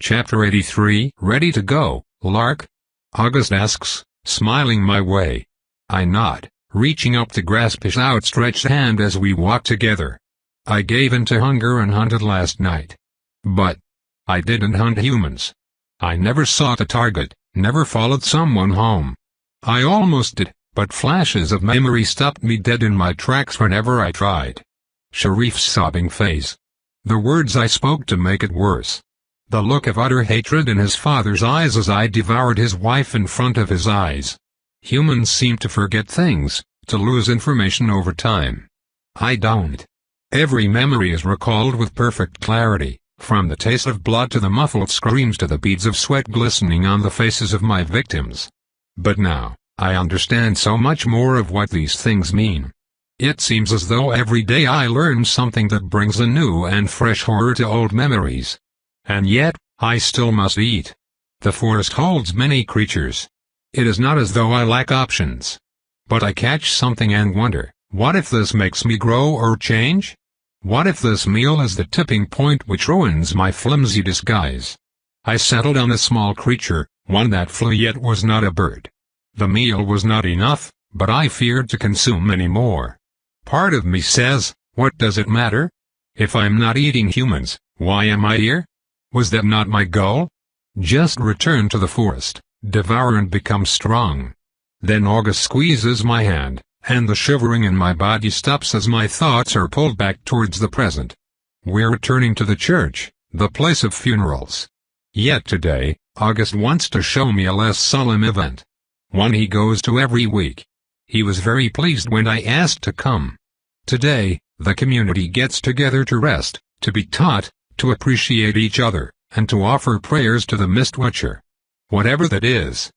Chapter 83. Ready to go, Lark? August asks, smiling my way. I nod, reaching up to grasp his outstretched hand as we walk together. I gave in to hunger and hunted last night. But I didn't hunt humans. I never sought a target, never followed someone home. I almost did, but flashes of memory stopped me dead in my tracks whenever I tried. Sharif's sobbing face. The words I spoke to make it worse. The look of utter hatred in his father's eyes as I devoured his wife in front of his eyes. Humans seem to forget things, to lose information over time. I don't. Every memory is recalled with perfect clarity, from the taste of blood to the muffled screams to the beads of sweat glistening on the faces of my victims. But now, I understand so much more of what these things mean. It seems as though every day I learn something that brings a new and fresh horror to old memories. And yet, I still must eat. The forest holds many creatures. It is not as though I lack options. But I catch something and wonder, what if this makes me grow or change? What if this meal is the tipping point which ruins my flimsy disguise? I settled on a small creature, one that flew yet was not a bird. The meal was not enough, but I feared to consume any more. Part of me says, what does it matter? If I'm not eating humans, why am I here? Was that not my goal? Just return to the forest, devour and become strong. Then August squeezes my hand, and the shivering in my body stops as my thoughts are pulled back towards the present. We're returning to the church, the place of funerals. Yet today, August wants to show me a less solemn event. One he goes to every week. He was very pleased when I asked to come. Today, the community gets together to rest, to be taught, to appreciate each other, and to offer prayers to the Mist Watcher. Whatever that is.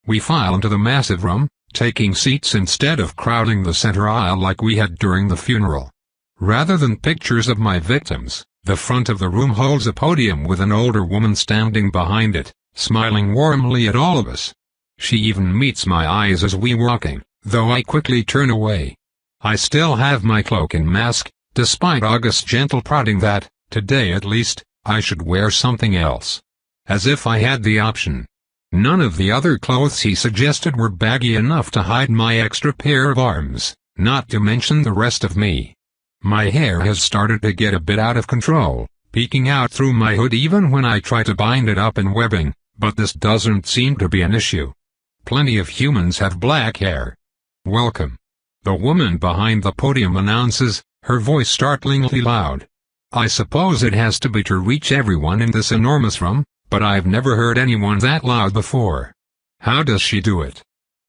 We file into the massive room, taking seats instead of crowding the center aisle like we had during the funeral. Rather than pictures of my victims, the front of the room holds a podium with an older woman standing behind it, smiling warmly at all of us. She even meets my eyes as we walking, though I quickly turn away. I still have my cloak and mask, despite August's gentle prodding that, today at least, I should wear something else. As if I had the option. None of the other clothes he suggested were baggy enough to hide my extra pair of arms, not to mention the rest of me. My hair has started to get a bit out of control, peeking out through my hood even when I try to bind it up in webbing, but this doesn't seem to be an issue. Plenty of humans have black hair. Welcome. The woman behind the podium announces, her voice startlingly loud. I suppose it has to be to reach everyone in this enormous room, but I've never heard anyone that loud before. How does she do it?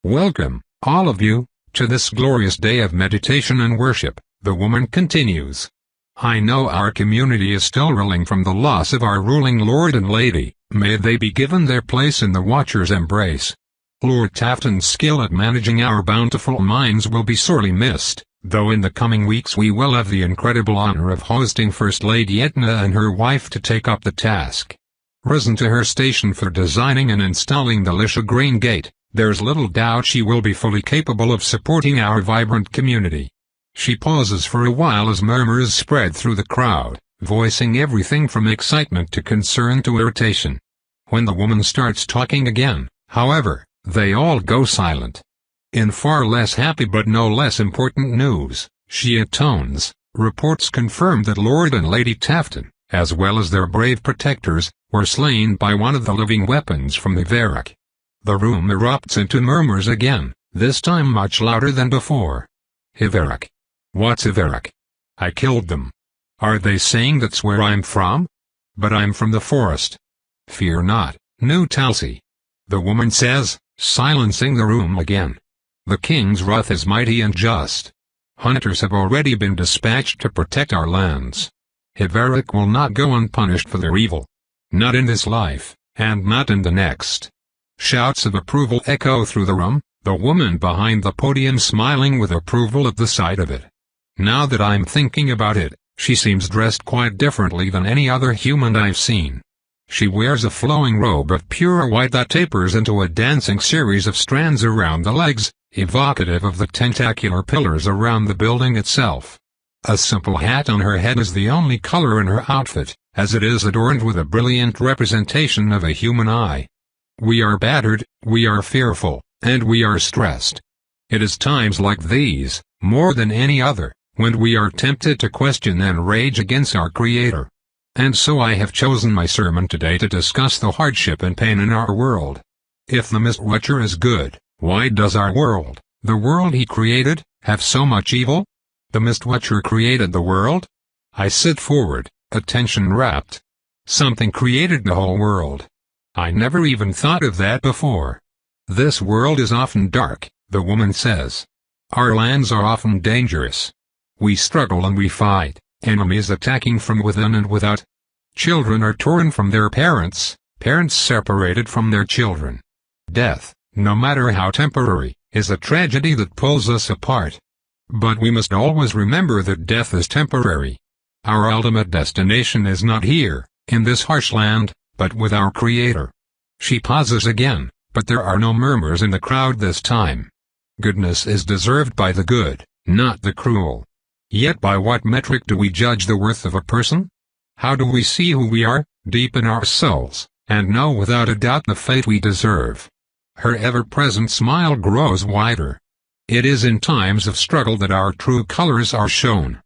Welcome, all of you, to this glorious day of meditation and worship, the woman continues. I know our community is still reeling from the loss of our ruling lord and lady, may they be given their place in the Watcher's embrace. Lord Tafton's skill at managing our bountiful minds will be sorely missed, though in the coming weeks we will have the incredible honor of hosting First Lady Etna and her wife to take up the task. Risen to her station for designing and installing the Lisha Grain Gate, there's little doubt she will be fully capable of supporting our vibrant community. She pauses for a while as murmurs spread through the crowd, voicing everything from excitement to concern to irritation. When the woman starts talking again, however, they all go silent. In far less happy but no less important news, she atones, reports confirm that Lord and Lady Tafton, as well as their brave protectors, were slain by one of the living weapons from the Vigor. The room erupts into murmurs again, this time much louder than before. Vigor. What's Vigor? I killed them. Are they saying that's where I'm from? But I'm from the forest. Fear not, New Talsi. The woman says, silencing the room again. The king's wrath is mighty and just. Hunters have already been dispatched to protect our lands. Vigor will not go unpunished for their evil. Not in this life, and not in the next. Shouts of approval echo through the room, the woman behind the podium smiling with approval at the sight of it. Now that I'm thinking about it, she seems dressed quite differently than any other human I've seen. She wears a flowing robe of pure white that tapers into a dancing series of strands around the legs, evocative of the tentacular pillars around the building itself. A simple hat on her head is the only color in her outfit, as it is adorned with a brilliant representation of a human eye. We are battered, we are fearful, and we are stressed. It is times like these, more than any other, when we are tempted to question and rage against our Creator. And so I have chosen my sermon today to discuss the hardship and pain in our world. If the Mist-Watcher is good, why does our world, the world he created, have so much evil? The Mist-Watcher created the world? I sit forward, attention rapt. Something created the whole world. I never even thought of that before. This world is often dark, the woman says. Our lands are often dangerous. We struggle and we fight, enemies attacking from within and without. Children are torn from their parents, parents separated from their children. Death, no matter how temporary, is a tragedy that pulls us apart. But we must always remember that death is temporary. Our ultimate destination is not here, in this harsh land, but with our Creator. She pauses again, but there are no murmurs in the crowd this time. Goodness is deserved by the good, not the cruel. Yet by what metric do we judge the worth of a person? How do we see who we are, deep in our souls, and know without a doubt the fate we deserve? Her ever-present smile grows wider. It is in times of struggle that our true colors are shown.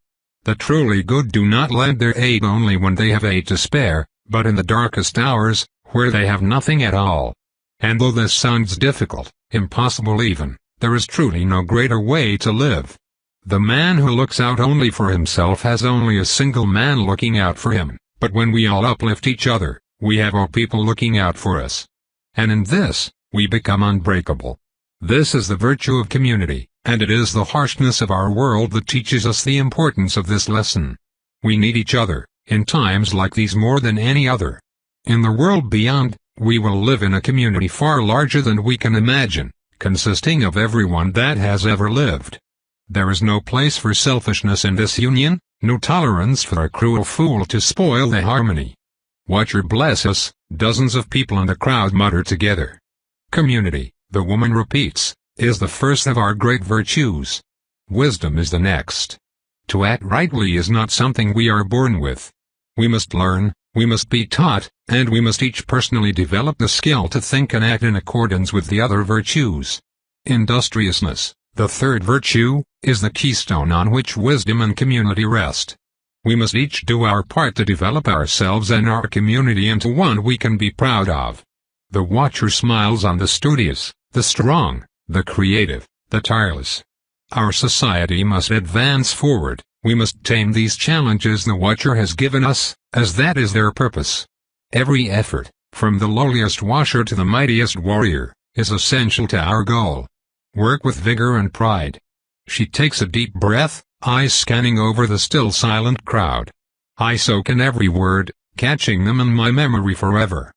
The truly good do not lend their aid only when they have aid to spare, but in the darkest hours, where they have nothing at all. And though this sounds difficult, impossible even, there is truly no greater way to live. The man who looks out only for himself has only a single man looking out for him, but when we all uplift each other, we have all people looking out for us. And in this, we become unbreakable. This is the virtue of community, and it is the harshness of our world that teaches us the importance of this lesson. We need each other, in times like these more than any other. In the world beyond, we will live in a community far larger than we can imagine, consisting of everyone that has ever lived. There is no place for selfishness in this union, no tolerance for a cruel fool to spoil the harmony. Watcher bless us, dozens of people in the crowd mutter together. Community, the woman repeats, is the first of our great virtues. Wisdom is the next. To act rightly is not something we are born with. We must learn, we must be taught, and we must each personally develop the skill to think and act in accordance with the other virtues. Industriousness, the third virtue, is the keystone on which wisdom and community rest. We must each do our part to develop ourselves and our community into one we can be proud of. The Watcher smiles on the studious, the strong, the creative, the tireless. Our society must advance forward. We must tame these challenges the Watcher has given us, as that is their purpose. Every effort, from the lowliest washer to the mightiest warrior, is essential to our goal. Work with vigor and pride. She takes a deep breath, eyes scanning over the still silent crowd. I soak in every word, catching them in my memory forever.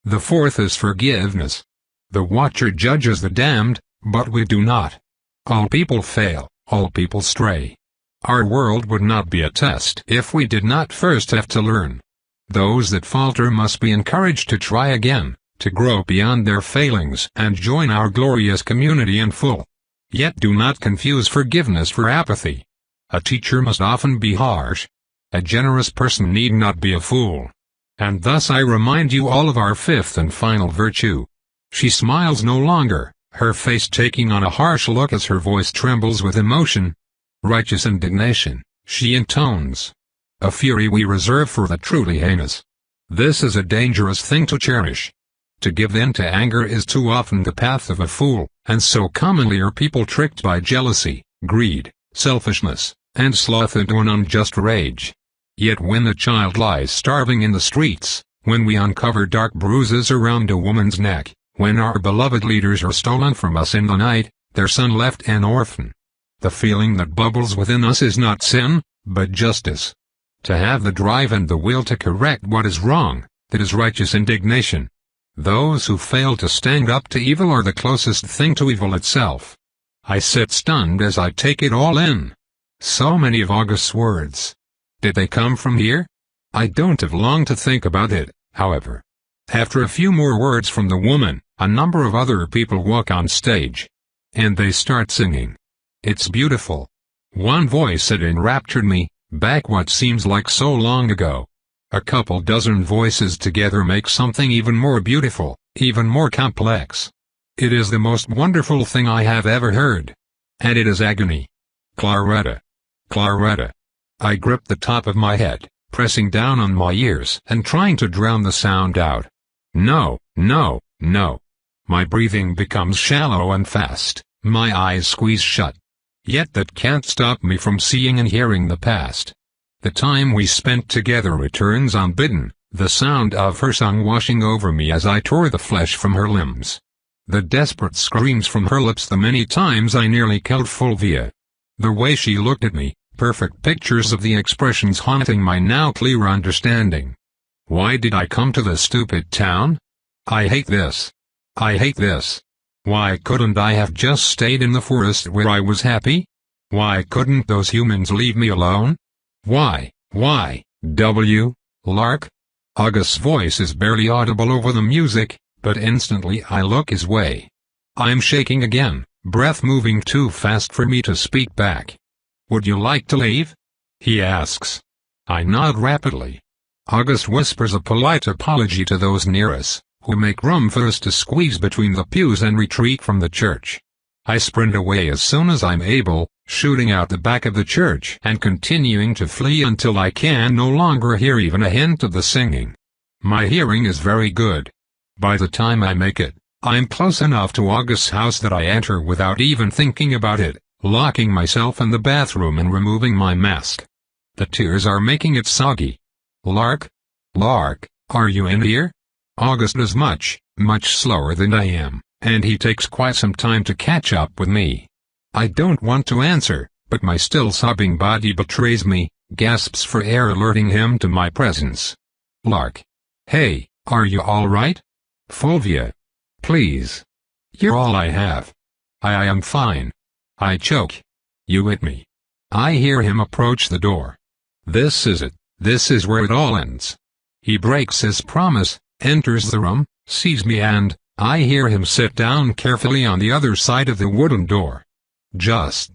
The fourth is forgiveness. The Watcher judges the damned, but we do not. All people fail, all people stray. Our world would not be a test if we did not first have to learn. Those that falter must be encouraged to try again, to grow beyond their failings and join our glorious community in full. Yet do not confuse forgiveness for apathy. A teacher must often be harsh. A generous person need not be a fool. And thus I remind you all of our fifth and final virtue. She smiles no longer, her face taking on a harsh look as her voice trembles with emotion. Righteous indignation, she intones. A fury we reserve for the truly heinous. This is a dangerous thing to cherish. To give in to anger is too often the path of a fool, and so commonly are people tricked by jealousy, greed, selfishness, and sloth into an unjust rage. Yet when a child lies starving in the streets, when we uncover dark bruises around a woman's neck, when our beloved leaders are stolen from us in the night, their son left an orphan, the feeling that bubbles within us is not sin, but justice. To have the drive and the will to correct what is wrong, that is righteous indignation. Those who fail to stand up to evil are the closest thing to evil itself. I sit stunned as I take it all in. So many of August's words. Did they come from here? I don't have long to think about it, however. After a few more words from the woman, a number of other people walk on stage. And they start singing. It's beautiful. One voice had enraptured me, back what seems like so long ago. A couple dozen voices together make something even more beautiful, even more complex. It is the most wonderful thing I have ever heard. And it is agony. Claretta. Claretta. I gripped the top of my head, pressing down on my ears and trying to drown the sound out. No, no, no. My breathing becomes shallow and fast, my eyes squeeze shut. Yet that can't stop me from seeing and hearing the past. The time we spent together returns unbidden, the sound of her song washing over me as I tore the flesh from her limbs. The desperate screams from her lips, the many times I nearly killed Fulvia. The way she looked at me, perfect pictures of the expressions haunting my now clear understanding. Why did I come to this stupid town? I hate this. I hate this. Why couldn't I have just stayed in the forest where I was happy? Why couldn't those humans leave me alone? Why, Lark? August's voice is barely audible over the music, but instantly I look his way. I'm shaking again, breath moving too fast for me to speak back. Would you like to leave? He asks. I nod rapidly. August whispers a polite apology to those near us, who make room for us to squeeze between the pews and retreat from the church. I sprint away as soon as I'm able, shooting out the back of the church and continuing to flee until I can no longer hear even a hint of the singing. My hearing is very good. By the time I make it, I'm close enough to August's house that I enter without even thinking about it, locking myself in the bathroom and removing my mask. The tears are making it soggy. Lark? Lark, are you in here? August is much slower than I am, and he takes quite some time to catch up with me. I don't want to answer, but my still sobbing body betrays me, gasps for air alerting him to my presence. Lark. Hey, are you all right? Fulvia. Please. You're all I have. I am fine. I choke. You hit me. I hear him approach the door. This is it. This is where it all ends. He breaks his promise, enters the room, sees me, and I hear him sit down carefully on the other side of the wooden door. Just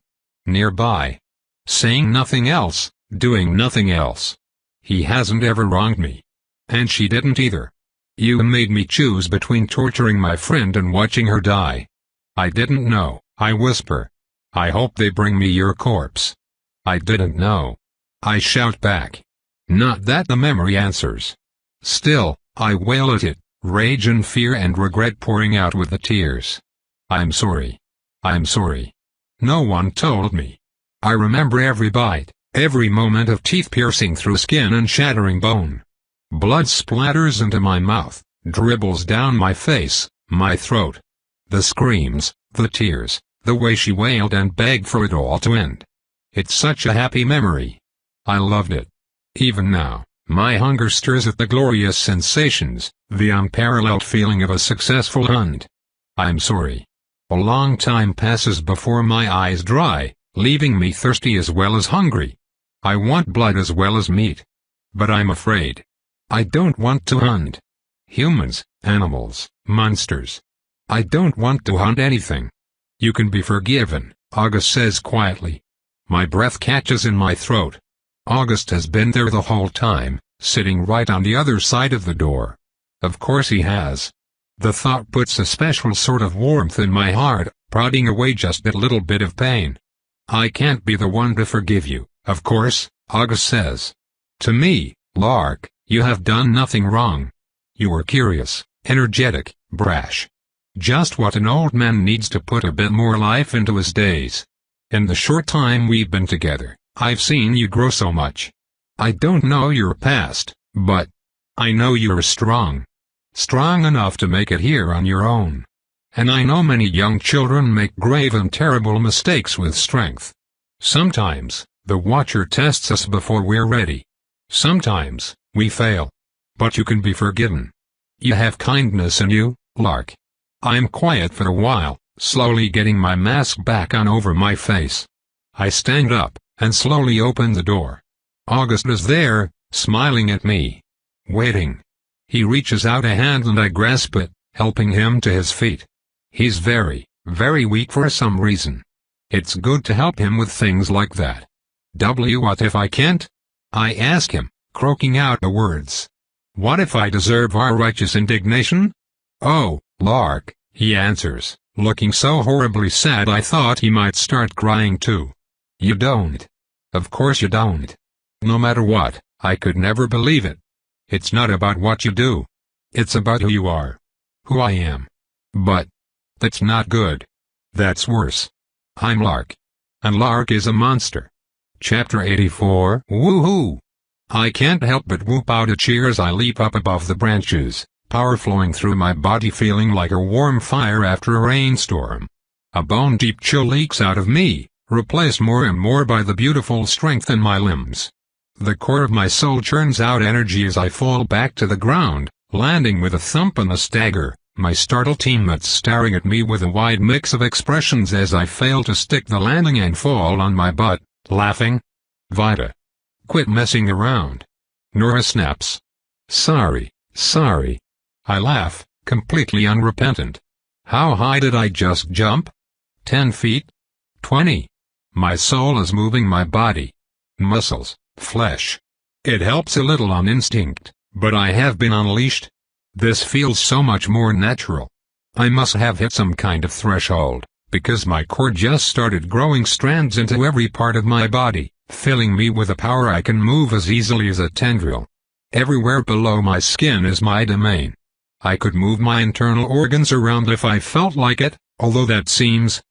nearby. Saying nothing else, doing nothing else. He hasn't ever wronged me. And she didn't either. You made me choose between torturing my friend and watching her die. I didn't know, I whisper. I hope they bring me your corpse. I didn't know. I shout back. Not that the memory answers. Still, I wail at it, rage and fear and regret pouring out with the tears. I'm sorry. I'm sorry. No one told me. I remember every bite, every moment of teeth piercing through skin and shattering bone. Blood splatters into my mouth, dribbles down my face, my throat. The screams, the tears, the way she wailed and begged for it all to end. It's such a happy memory. I loved it. Even now, my hunger stirs at the glorious sensations, the unparalleled feeling of a successful hunt. I'm sorry. A long time passes before my eyes dry, leaving me thirsty as well as hungry. I want blood as well as meat. But I'm afraid. I don't want to hunt. Humans, animals, monsters. I don't want to hunt anything. You can be forgiven, August says quietly. My breath catches in my throat. August has been there the whole time, sitting right on the other side of the door. Of course he has. The thought puts a special sort of warmth in my heart, prodding away just that little bit of pain. I can't be the one to forgive you, of course, August says. To me, Lark, you have done nothing wrong. You were curious, energetic, brash. Just what an old man needs to put a bit more life into his days. In the short time we've been together, I've seen you grow so much. I don't know your past, but I know you're strong. Strong enough to make it here on your own. And I know many young children make grave and terrible mistakes with strength. Sometimes, the Watcher tests us before we're ready. Sometimes, we fail. But you can be forgiven. You have kindness in you, Lark. I'm quiet for a while, slowly getting my mask back on over my face. I stand up, and slowly open the door. August is there, smiling at me. Waiting. He reaches out a hand and I grasp it, helping him to his feet. He's very, very weak for some reason. It's good to help him with things like that. What if I can't? I ask him, croaking out the words. What if I deserve our righteous indignation? Oh, Lark, he answers, looking so horribly sad I thought he might start crying too. You don't. Of course you don't. No matter what, I could never believe it. It's not about what you do. It's about who you are. Who I am. But that's not good. That's worse. I'm Lark. And Lark is a monster. Chapter 84. Woohoo! I can't help but whoop out a cheer as I leap up above the branches, power flowing through my body feeling like a warm fire after a rainstorm. A bone-deep chill leaks out of me, replaced more and more by the beautiful strength in my limbs. The core of my soul churns out energy as I fall back to the ground, landing with a thump and a stagger, my startled teammates staring at me with a wide mix of expressions as I fail to stick the landing and fall on my butt, laughing. Vita. Quit messing around. Nora snaps. Sorry. I laugh, completely unrepentant. How high did I just jump? 10 feet? 20. My soul is moving my body. Muscles, flesh. It helps a little on instinct, but I have been unleashed. This feels so much more natural. I must have hit some kind of threshold, because my core just started growing strands into every part of my body, filling me with a power I can move as easily as a tendril. Everywhere below my skin is my domain. I could move my internal organs around if I felt like it, although that seems,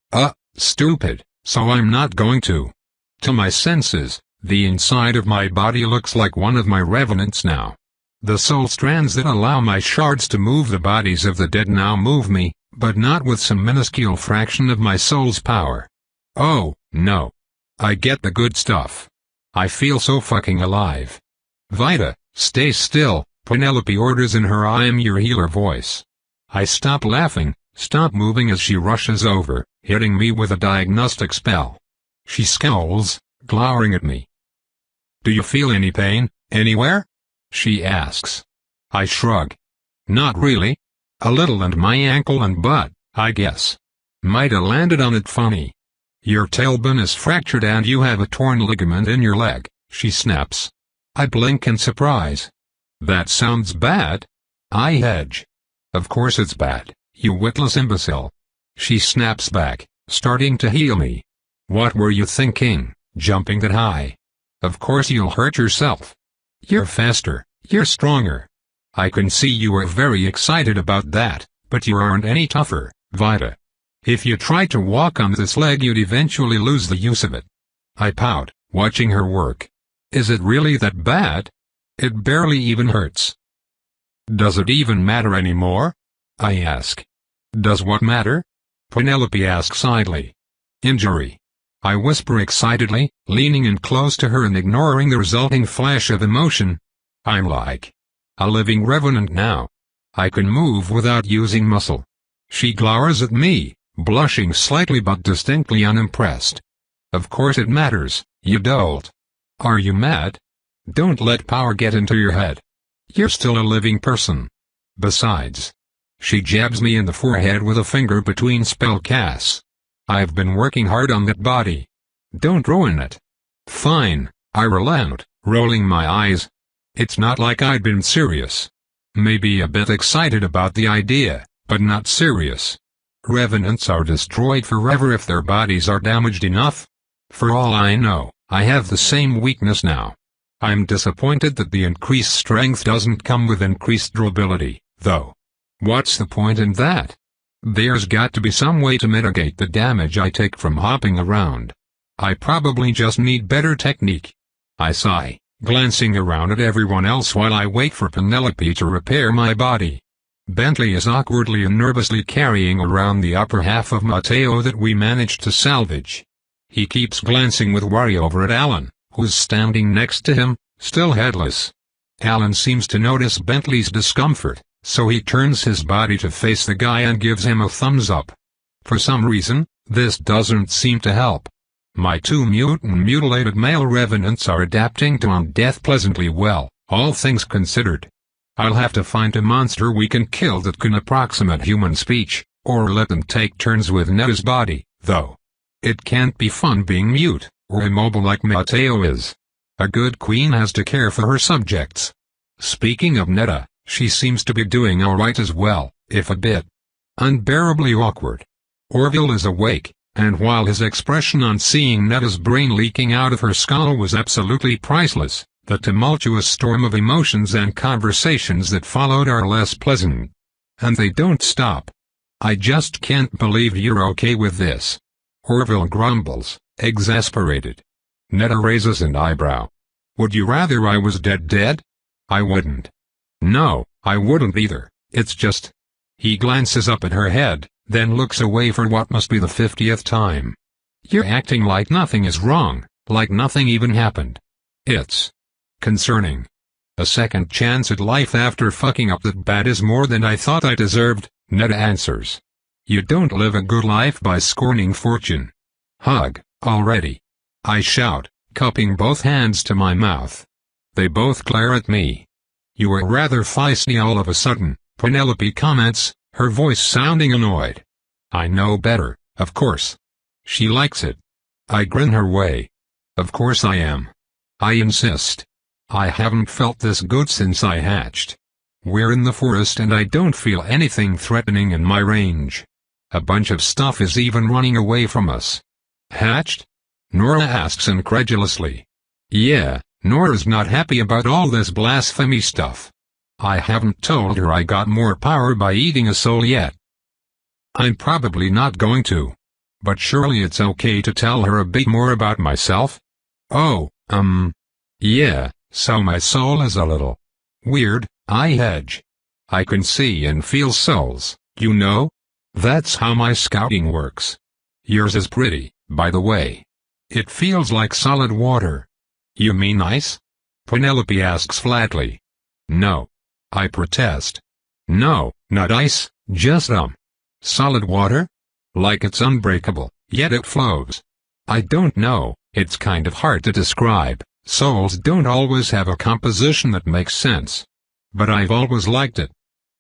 stupid, so I'm not going to. To my senses, the inside of my body looks like one of my revenants now. The soul strands that allow my shards to move the bodies of the dead now move me, but not with some minuscule fraction of my soul's power. Oh, no. I get the good stuff. I feel so fucking alive. Vita, stay still, Penelope orders in her I am your healer voice. I stop laughing, stop moving as she rushes over, hitting me with a diagnostic spell. She scowls, glowering at me. Do you feel any pain, anywhere? She asks. I shrug. Not really. A little and my ankle and butt, I guess. Mighta landed on it funny. Your tailbone is fractured and you have a torn ligament in your leg, she snaps. I blink in surprise. That sounds bad. I hedge. Of course it's bad, you witless imbecile. She snaps back, starting to heal me. What were you thinking, jumping that high? Of course you'll hurt yourself. You're faster, you're stronger. I can see you are very excited about that, but you aren't any tougher, Vita. If you tried to walk on this leg you'd eventually lose the use of it. I pout, watching her work. Is it really that bad? It barely even hurts. Does it even matter anymore? I ask. Does what matter? Penelope asks idly. Injury. I whisper excitedly, leaning in close to her and ignoring the resulting flash of emotion. I'm like a living revenant now. I can move without using muscle. She glowers at me, blushing slightly but distinctly unimpressed. Of course it matters, you dolt. Are you mad? Don't let power get into your head. You're still a living person. Besides. She jabs me in the forehead with a finger between spell casts. I've been working hard on that body. Don't ruin it. Fine, I relent, rolling my eyes. It's not like I'd been serious. Maybe a bit excited about the idea, but not serious. Revenants are destroyed forever if their bodies are damaged enough. For all I know, I have the same weakness now. I'm disappointed that the increased strength doesn't come with increased durability, though. What's the point in that? There's got to be some way to mitigate the damage I take from hopping around. I probably just need better technique. I sigh, glancing around at everyone else while I wait for Penelope to repair my body. Bentley is awkwardly and nervously carrying around the upper half of Mateo that we managed to salvage. He keeps glancing with worry over at Alan, who's standing next to him, still headless. Alan seems to notice Bentley's discomfort, so he turns his body to face the guy and gives him a thumbs up. For some reason, this doesn't seem to help. My two mutilated male revenants are adapting to undeath pleasantly well, all things considered. I'll have to find a monster we can kill that can approximate human speech, or let them take turns with Netta's body, though. It can't be fun being mute, or immobile like Mateo is. A good queen has to care for her subjects. Speaking of Netta, she seems to be doing alright as well, if a bit unbearably awkward. Orville is awake, and while his expression on seeing Netta's brain leaking out of her skull was absolutely priceless, the tumultuous storm of emotions and conversations that followed are less pleasant. And they don't stop. I just can't believe you're okay with this. Orville grumbles, exasperated. Netta raises an eyebrow. Would you rather I was dead? I wouldn't. No, I wouldn't either, it's just... He glances up at her head, then looks away for what must be the 50th time. You're acting like nothing is wrong, like nothing even happened. It's concerning. A second chance at life after fucking up that bad is more than I thought I deserved, Netta answers. You don't live a good life by scorning fortune. Hug, already. I shout, cupping both hands to my mouth. They both glare at me. You are rather feisty all of a sudden, Penelope comments, her voice sounding annoyed. I know better, of course. She likes it. I grin her way. Of course I am. I insist. I haven't felt this good since I hatched. We're in the forest and I don't feel anything threatening in my range. A bunch of stuff is even running away from us. Hatched? Nora asks incredulously. Yeah, Nora's not happy about all this blasphemy stuff. I haven't told her I got more power by eating a soul yet. I'm probably not going to. But surely it's okay to tell her a bit more about myself? Oh, yeah, so my soul is a little weird. I hedge. I can see and feel souls, you know? That's how my scouting works. Yours is pretty, by the way. It feels like solid water. You mean ice? Penelope asks flatly. No. I protest. No, not ice, just solid water? Like it's unbreakable, yet it flows. I don't know, it's kind of hard to describe. Souls don't always have a composition that makes sense. But I've always liked it.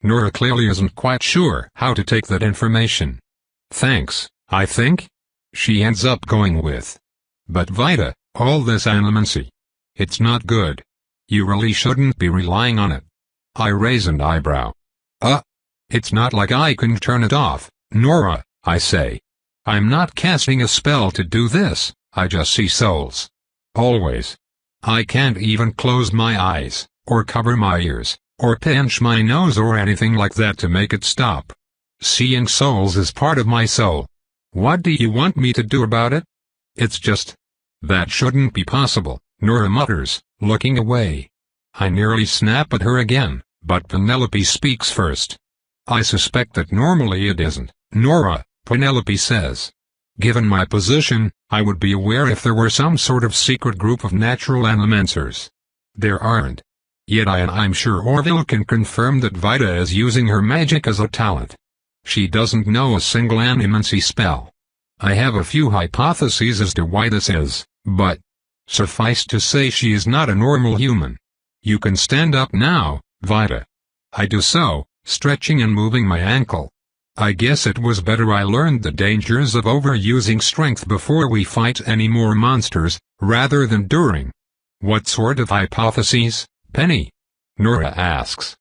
Nora clearly isn't quite sure how to take that information. Thanks, I think. She ends up going with. But Vita, all this animancy. It's not good. You really shouldn't be relying on it. I raise an eyebrow. It's not like I can turn it off, Nora, I say. I'm not casting a spell to do this, I just see souls. Always. I can't even close my eyes, or cover my ears, or pinch my nose or anything like that to make it stop. Seeing souls is part of my soul. What do you want me to do about it? It's just... That shouldn't be possible, Nora mutters, looking away. I nearly snap at her again, but Penelope speaks first. I suspect that normally it isn't, Nora, Penelope says. Given my position, I would be aware if there were some sort of secret group of natural animancers. There aren't. Yet I'm sure Orville can confirm that Vita is using her magic as a talent. She doesn't know a single animancy spell. I have a few hypotheses as to why this is, but suffice to say she is not a normal human. You can stand up now, Vita. I do so, stretching and moving my ankle. I guess it was better I learned the dangers of overusing strength before we fight any more monsters, rather than during. What sort of hypotheses, Penny? Nora asks.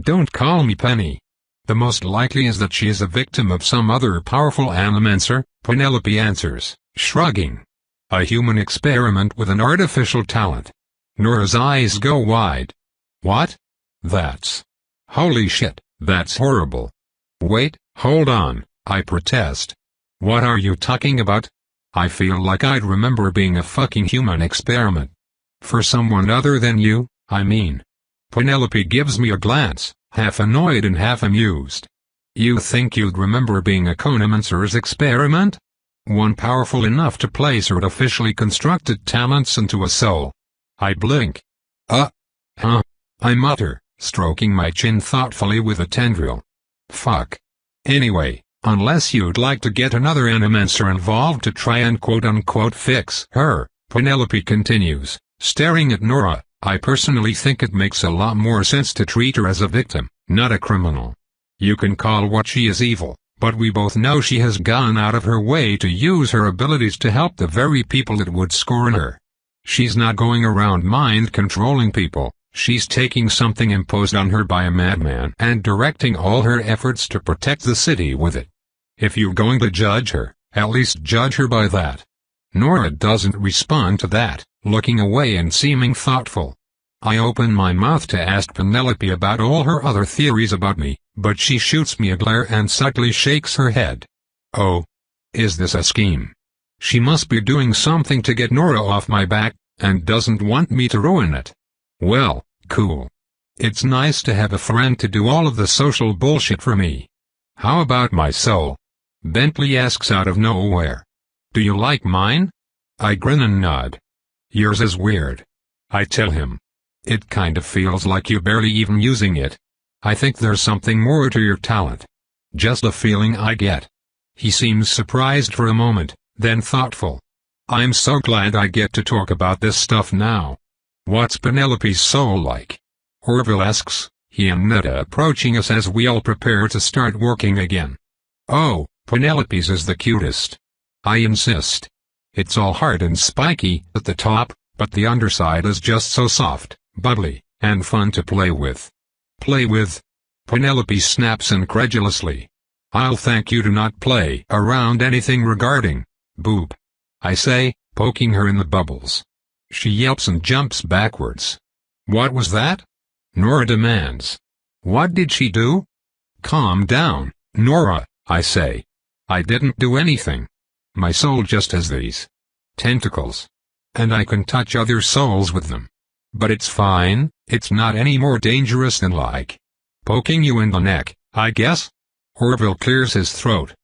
Don't call me Penny. The most likely is that she is a victim of some other powerful animancer, Penelope answers, shrugging. A human experiment with an artificial talent. Nora's eyes go wide. What? That's... Holy shit, that's horrible. Wait, hold on, I protest. What are you talking about? I feel like I'd remember being a fucking human experiment. For someone other than you, I mean. Penelope gives me a glance, half annoyed and half amused. You think you'd remember being a Conomancer's experiment? One powerful enough to place artificially constructed talents into a soul. I blink. I mutter, stroking my chin thoughtfully with a tendril. Fuck. Anyway, unless you'd like to get another animancer involved to try and quote-unquote fix her, Penelope continues, staring at Nora, I personally think it makes a lot more sense to treat her as a victim, not a criminal. You can call what she is evil, But we both know she has gone out of her way to use her abilities to help the very people that would scorn her. She's not going around mind-controlling people, she's taking something imposed on her by a madman and directing all her efforts to protect the city with it. If you're going to judge her, at least judge her by that. Nora doesn't respond to that, looking away and seeming thoughtful. I open my mouth to ask Penelope about all her other theories about me, but she shoots me a glare and subtly shakes her head. Oh. Is this a scheme? She must be doing something to get Nora off my back, and doesn't want me to ruin it. Well, cool. It's nice to have a friend to do all of the social bullshit for me. How about my soul? Bentley asks out of nowhere. Do you like mine? I grin and nod. Yours is weird. I tell him. It kind of feels like you're barely even using it. I think there's something more to your talent. Just a feeling I get. He seems surprised for a moment, then thoughtful. I'm so glad I get to talk about this stuff now. What's Penelope's soul like? Orville asks, he and Netta approaching us as we all prepare to start working again. Oh, Penelope's is the cutest. I insist. It's all hard and spiky at the top, but the underside is just so soft, bubbly, and fun to play with. Play with? Penelope snaps incredulously. I'll thank you to not play around anything regarding boob. I say, poking her in the bubbles. She yelps and jumps backwards. What was that? Nora demands. What did she do? Calm down, Nora, I say. I didn't do anything. My soul just has these tentacles. And I can touch other souls with them. But it's fine, it's not any more dangerous than like poking you in the neck, I guess? Orville clears his throat.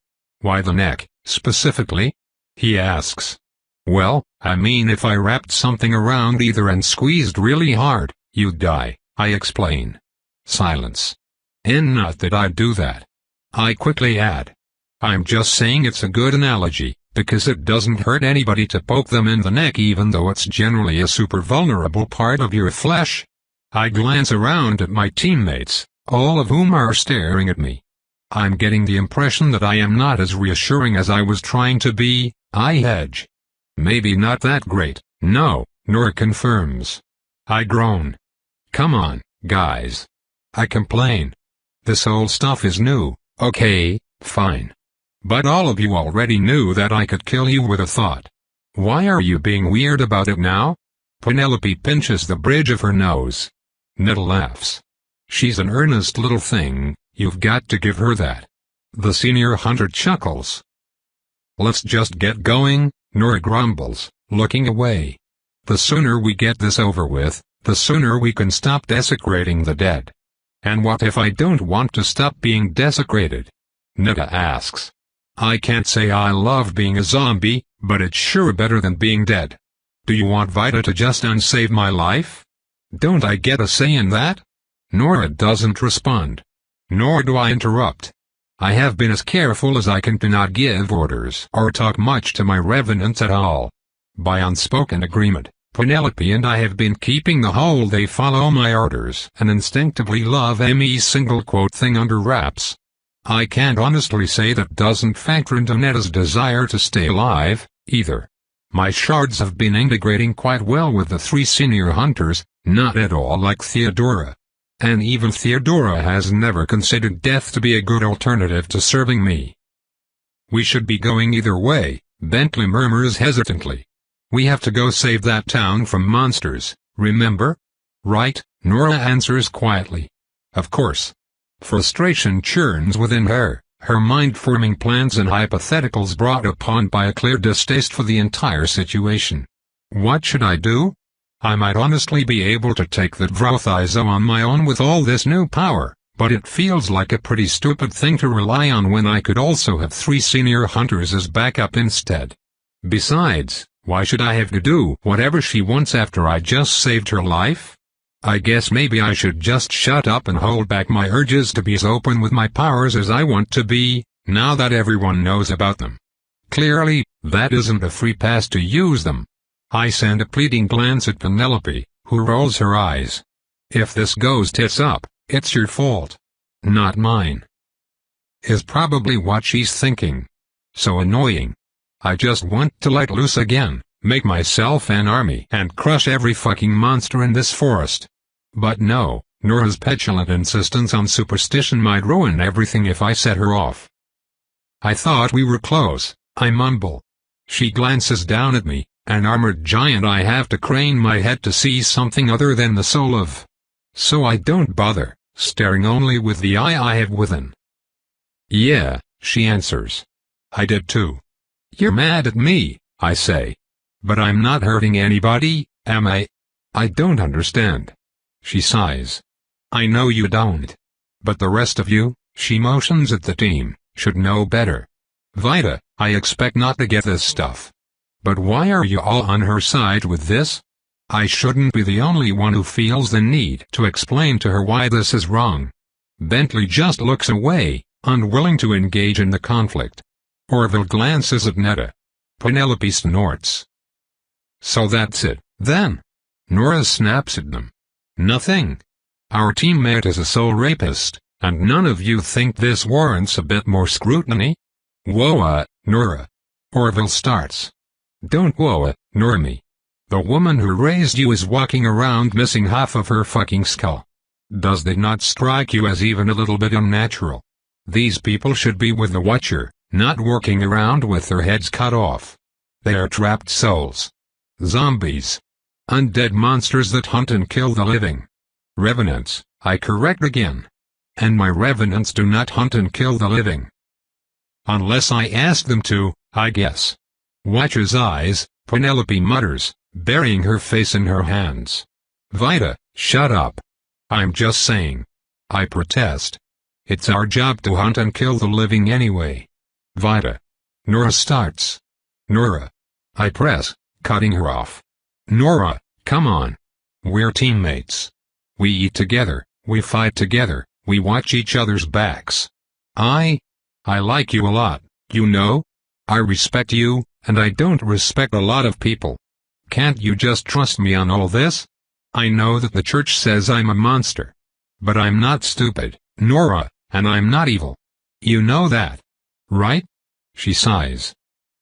Why the neck, specifically? He asks. Well, I mean if I wrapped something around either and squeezed really hard, you'd die, I explain. Silence. Not that I'd do that. I quickly add. I'm just saying it's a good analogy, because it doesn't hurt anybody to poke them in the neck even though it's generally a super vulnerable part of your flesh. I glance around at my teammates, all of whom are staring at me. I'm getting the impression that I am not as reassuring as I was trying to be. I hedge. Maybe not that great, no, Nora confirms. I groan. Come on, guys. I complain. This whole stuff is new, okay, fine. But all of you already knew that I could kill you with a thought. Why are you being weird about it now? Penelope pinches the bridge of her nose. Netta laughs. She's an earnest little thing, you've got to give her that. The senior hunter chuckles. Let's just get going, Nora grumbles, looking away. The sooner we get this over with, the sooner we can stop desecrating the dead. And what if I don't want to stop being desecrated? Netta asks. I can't say I love being a zombie, but it's sure better than being dead. Do you want Vita to just unsave my life? Don't I get a say in that? Nora doesn't respond. Nor do I interrupt. I have been as careful as I can to not give orders or talk much to my revenants at all. By unspoken agreement, Penelope and I have been keeping the whole they follow my orders and instinctively love Emmy's single quote thing under wraps. I can't honestly say that doesn't factor into Netta's desire to stay alive, either. My shards have been integrating quite well with the three senior hunters, not at all like Theodora. And even Theodora has never considered death to be a good alternative to serving me. We should be going either way, Bentley murmurs hesitantly. We have to go save that town from monsters, remember? Right, Nora answers quietly. Of course. Frustration churns within her, her mind forming plans and hypotheticals brought upon by a clear distaste for the entire situation. What should I do? I might honestly be able to take that Vrothizo on my own with all this new power, but it feels like a pretty stupid thing to rely on when I could also have three senior hunters as backup instead. Besides, why should I have to do whatever she wants after I just saved her life? I guess maybe I should just shut up and hold back my urges to be as open with my powers as I want to be, now that everyone knows about them. Clearly, that isn't a free pass to use them. I send a pleading glance at Penelope, who rolls her eyes. If this goes tits up, it's your fault. Not mine. is probably what she's thinking. So annoying. I just want to let loose again, make myself an army and crush every fucking monster in this forest. But no, Nora's petulant insistence on superstition might ruin everything if I set her off. I thought we were close, I mumble. She glances down at me, an armored giant. I have to crane my head to see something other than the soul of. So I don't bother, staring only with the eye I have within. Yeah, she answers. I did too. You're mad at me, I say. But I'm not hurting anybody, am I? I don't understand. She sighs. I know you don't. But the rest of you, she motions at the team, should know better. Vita, I expect not to get this stuff. But why are you all on her side with this? I shouldn't be the only one who feels the need to explain to her why this is wrong. Bentley just looks away, unwilling to engage in the conflict. Orville glances at Netta. Penelope snorts. So that's it, then? Nora snaps at them. Nothing. Our teammate is a soul rapist, and none of you think this warrants a bit more scrutiny? Whoa, Nora. Orville starts. Don't whoa, Nora me. The woman who raised you is walking around missing half of her fucking skull. Does that not strike you as even a little bit unnatural? These people should be with the Watcher, not walking around with their heads cut off. They are trapped souls. Zombies. Undead monsters that hunt and kill the living. Revenants, I correct again. And my revenants do not hunt and kill the living. Unless I ask them to, I guess. Watcher's eyes, Penelope mutters, burying her face in her hands. Vita, shut up. I'm just saying. I protest. It's our job to hunt and kill the living anyway. Vita. Nora starts. Nora. I press, cutting her off. Nora, come on. We're teammates. We eat together, we fight together, we watch each other's backs. I like you a lot, you know? I respect you, and I don't respect a lot of people. Can't you just trust me on all this? I know that the church says I'm a monster. But I'm not stupid, Nora, and I'm not evil. You know that. Right? She sighs.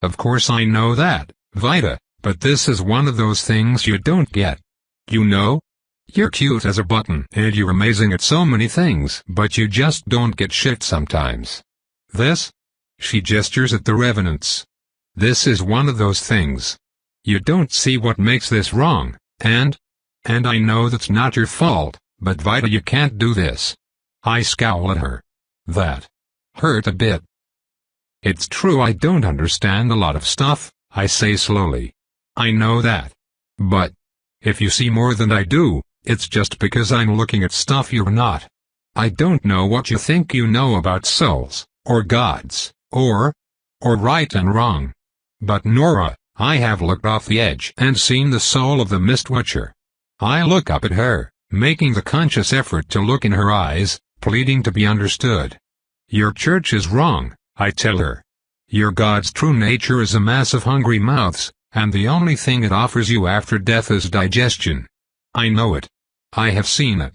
Of course I know that, Vita, but this is one of those things you don't get. You know? You're cute as a button and you're amazing at so many things, but you just don't get shit sometimes. This? She gestures at the revenants. This is one of those things. You don't see what makes this wrong, and I know that's not your fault, but Vita, you can't do this. I scowl at her. That hurt a bit. It's true I don't understand a lot of stuff, I say slowly. I know that. But if you see more than I do, it's just because I'm looking at stuff you're not. I don't know what you think you know about souls, or gods, or right and wrong. But Nora, I have looked off the edge and seen the soul of the Mistwatcher. I look up at her, making the conscious effort to look in her eyes, pleading to be understood. Your church is wrong, I tell her. Your God's true nature is a mass of hungry mouths, and the only thing it offers you after death is digestion. I know it. I have seen it.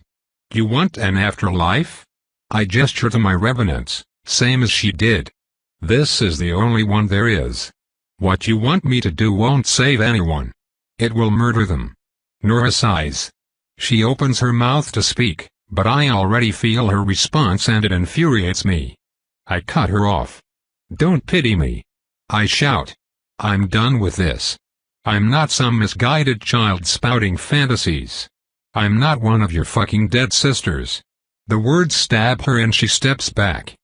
You want an afterlife? I gesture to my revenants, same as she did. This is the only one there is. What you want me to do won't save anyone. It will murder them. Nora sighs. She opens her mouth to speak, but I already feel her response and it infuriates me. I cut her off. Don't pity me. I shout. I'm done with this. I'm not some misguided child spouting fantasies. I'm not one of your fucking dead sisters. The words stab her and she steps back.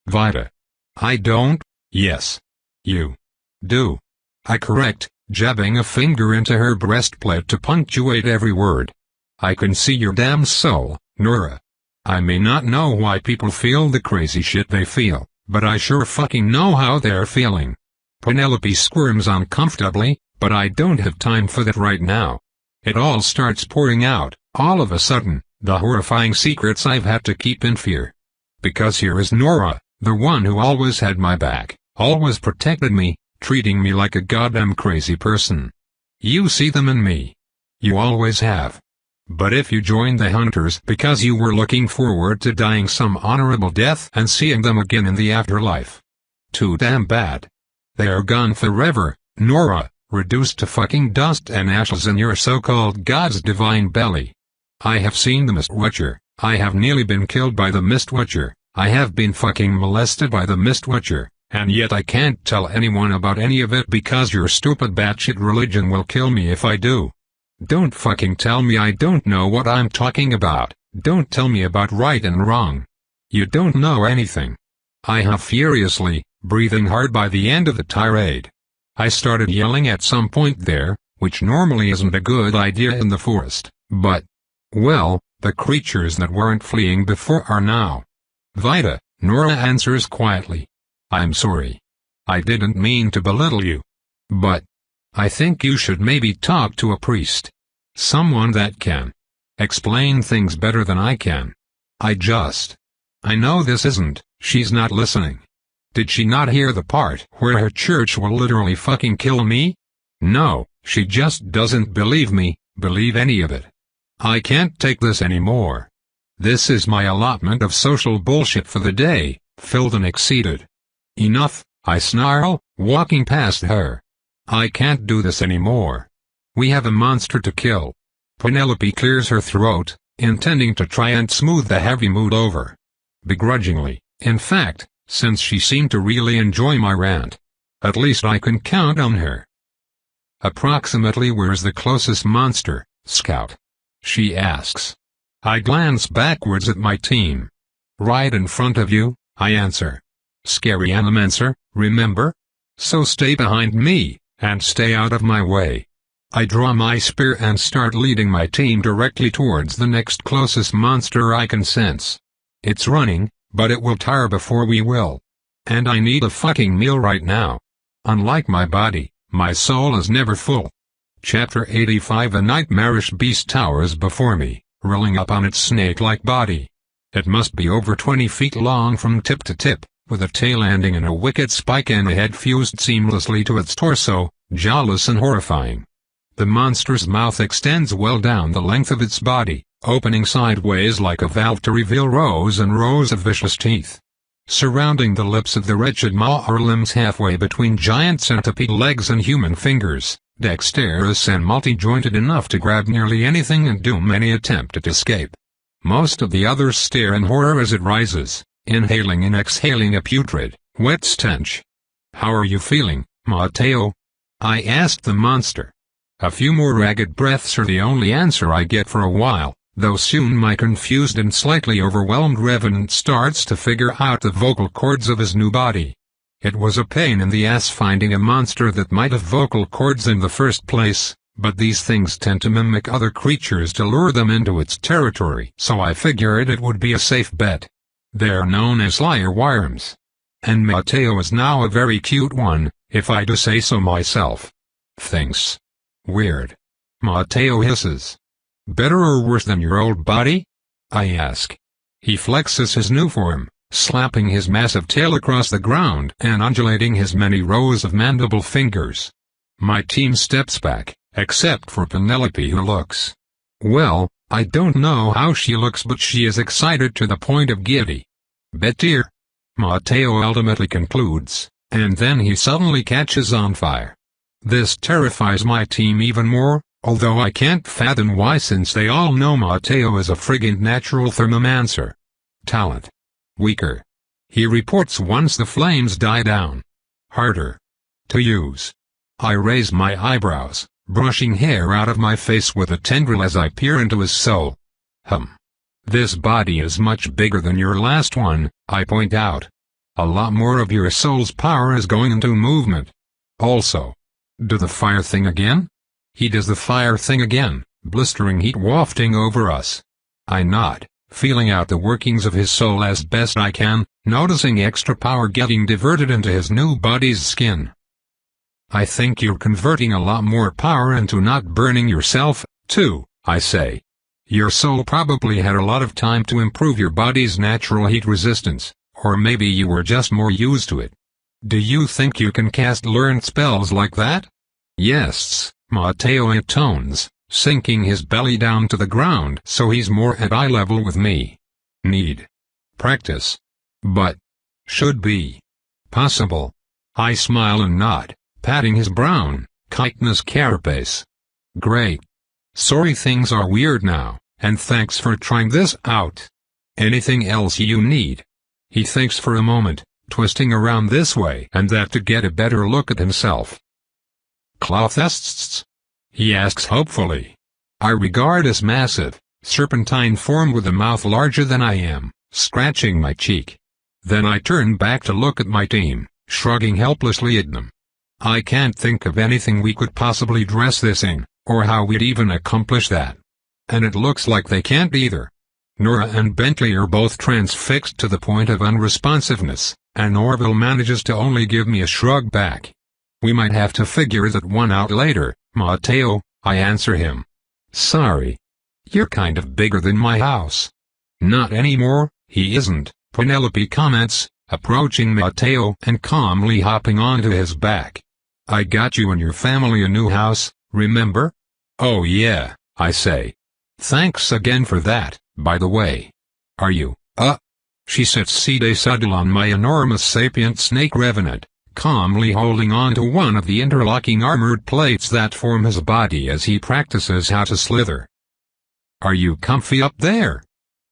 Vita. I don't. Yes. You do. I correct, jabbing a finger into her breastplate to punctuate every word. I can see your damn soul, Nora. I may not know why people feel the crazy shit they feel, but I sure fucking know how they're feeling. Penelope squirms uncomfortably, but I don't have time for that right now. It all starts pouring out, all of a sudden, the horrifying secrets I've had to keep in fear. Because here is Nora, the one who always had my back, always protected me, treating me like a goddamn crazy person. You see them in me. You always have. But if you joined the hunters because you were looking forward to dying some honorable death and seeing them again in the afterlife, too damn bad. They are gone forever, Nora, reduced to fucking dust and ashes in your so-called God's divine belly. I have seen the Mistwatcher. I have nearly been killed by the Mistwatcher. I have been fucking molested by the Mistwatcher, and yet I can't tell anyone about any of it because your stupid batshit religion will kill me if I do. Don't fucking tell me I don't know what I'm talking about. Don't tell me about right and wrong. You don't know anything. I huffed furiously, breathing hard by the end of the tirade. I started yelling at some point there, which normally isn't a good idea in the forest, but, well, the creatures that weren't fleeing before are now. Vida, Nora answers quietly. I'm sorry. I didn't mean to belittle you. But I think you should maybe talk to a priest. Someone that can explain things better than I can. I know this isn't, she's not listening. Did she not hear the part where her church will literally fucking kill me? No, she just doesn't believe me, believe any of it. I can't take this anymore. This is my allotment of social bullshit for the day, filled and exceeded. Enough, I snarl, walking past her. I can't do this anymore. We have a monster to kill. Penelope clears her throat, intending to try and smooth the heavy mood over. Begrudgingly, in fact, since she seemed to really enjoy my rant. At least I can count on her. Approximately where's the closest monster, Scout? She asks. I glance backwards at my team. Right in front of you, I answer. Scary animancer, remember? So stay behind me, and stay out of my way. I draw my spear and start leading my team directly towards the next closest monster I can sense. It's running, but it will tire before we will. And I need a fucking meal right now. Unlike my body, my soul is never full. Chapter 85. A nightmarish beast towers before me, rolling up on its snake-like body. It must be over 20 feet long from tip to tip, with a tail ending in a wicked spike and a head fused seamlessly to its torso, jawless and horrifying. The monster's mouth extends well down the length of its body, opening sideways like a valve to reveal rows and rows of vicious teeth. Surrounding the lips of the wretched maw are limbs halfway between giant centipede legs and human fingers, dexterous and multi-jointed enough to grab nearly anything and doom any attempt at escape. Most of the others stare in horror as it rises, inhaling and exhaling a putrid, wet stench. How are you feeling, Mateo? I asked the monster. A few more ragged breaths are the only answer I get for a while, though soon my confused and slightly overwhelmed revenant starts to figure out the vocal cords of his new body. It was a pain in the ass finding a monster that might have vocal cords in the first place, but these things tend to mimic other creatures to lure them into its territory, so I figured it would be a safe bet. They're known as lyre worms. And Mateo is now a very cute one, if I do say so myself. Thanks. Weird. Mateo hisses. Better or worse than your old body? I ask. He flexes his new form, slapping his massive tail across the ground and undulating his many rows of mandible fingers. My team steps back, except for Penelope, who looks. Well, I don't know how she looks, but she is excited to the point of giddy. Better. Mateo ultimately concludes, and then he suddenly catches on fire. This terrifies my team even more, although I can't fathom why, since they all know Mateo is a friggin' natural thermomancer. Talent. Weaker. He reports once the flames die down. Harder to use. I raise my eyebrows, brushing hair out of my face with a tendril as I peer into his soul. This body is much bigger than your last one, I point out. A lot more of your soul's power is going into movement. Also, do the fire thing again? He does the fire thing again, blistering heat wafting over us. I nod, feeling out the workings of his soul as best I can, noticing extra power getting diverted into his new body's skin. I think you're converting a lot more power into not burning yourself, too, I say. Your soul probably had a lot of time to improve your body's natural heat resistance, or maybe you were just more used to it. Do you think you can cast learned spells like that? Yes, Mateo intones, sinking his belly down to the ground so he's more at eye level with me. Need practice. But should be possible. I smile and nod, patting his brown, chitinous carapace. Great. Sorry things are weird now, and thanks for trying this out. Anything else you need? He thinks for a moment, twisting around this way and that to get a better look at himself. Clothests? He asks hopefully. I regard as massive, serpentine form with a mouth larger than I am, scratching my cheek. Then I turn back to look at my team, shrugging helplessly at them. I can't think of anything we could possibly dress this in, or how we'd even accomplish that. And it looks like they can't either. Nora and Bentley are both transfixed to the point of unresponsiveness, and Orville manages to only give me a shrug back. We might have to figure that one out later, Matteo, I answer him. Sorry. You're kind of bigger than my house. Not anymore, he isn't, Penelope comments, approaching Matteo and calmly hopping onto his back. I got you and your family a new house, remember? Oh yeah, I say. Thanks again for that, by the way. Are you, She sits seated saddle on my enormous sapient snake revenant, calmly holding on to one of the interlocking armored plates that form his body as he practices how to slither. Are you comfy up there?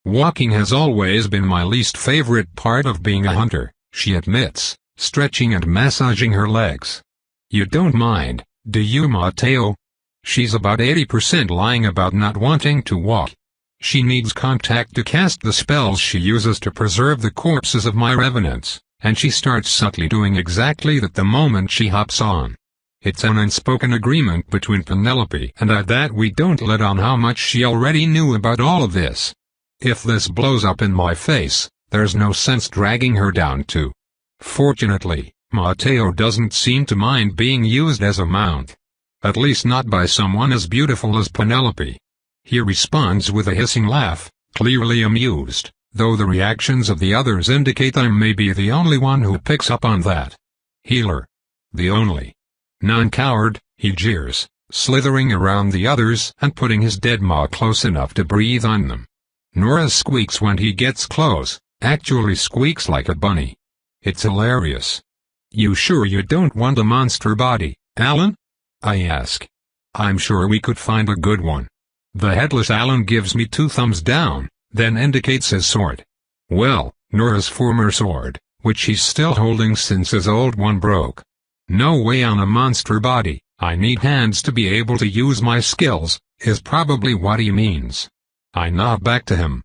Walking has always been my least favorite part of being a hunter, she admits, stretching and massaging her legs. You don't mind, do you, Matteo? She's about 80% lying about not wanting to walk. She needs contact to cast the spells she uses to preserve the corpses of my revenants, and she starts subtly doing exactly that the moment she hops on. It's an unspoken agreement between Penelope and I that we don't let on how much she already knew about all of this. If this blows up in my face, there's no sense dragging her down too. Fortunately, Matteo doesn't seem to mind being used as a mount. At least not by someone as beautiful as Penelope. He responds with a hissing laugh, clearly amused, though the reactions of the others indicate I may be the only one who picks up on that. Healer. The only non-coward, he jeers, slithering around the others and putting his dead maw close enough to breathe on them. Nora squeaks when he gets close, actually squeaks like a bunny. It's hilarious. You sure you don't want a monster body, Alan? I ask. I'm sure we could find a good one. The headless Alan gives me 2 thumbs down, then indicates his sword. Well, Nora's former sword, which he's still holding since his old one broke. No way on a monster body, I need hands to be able to use my skills, is probably what he means. I nod back to him.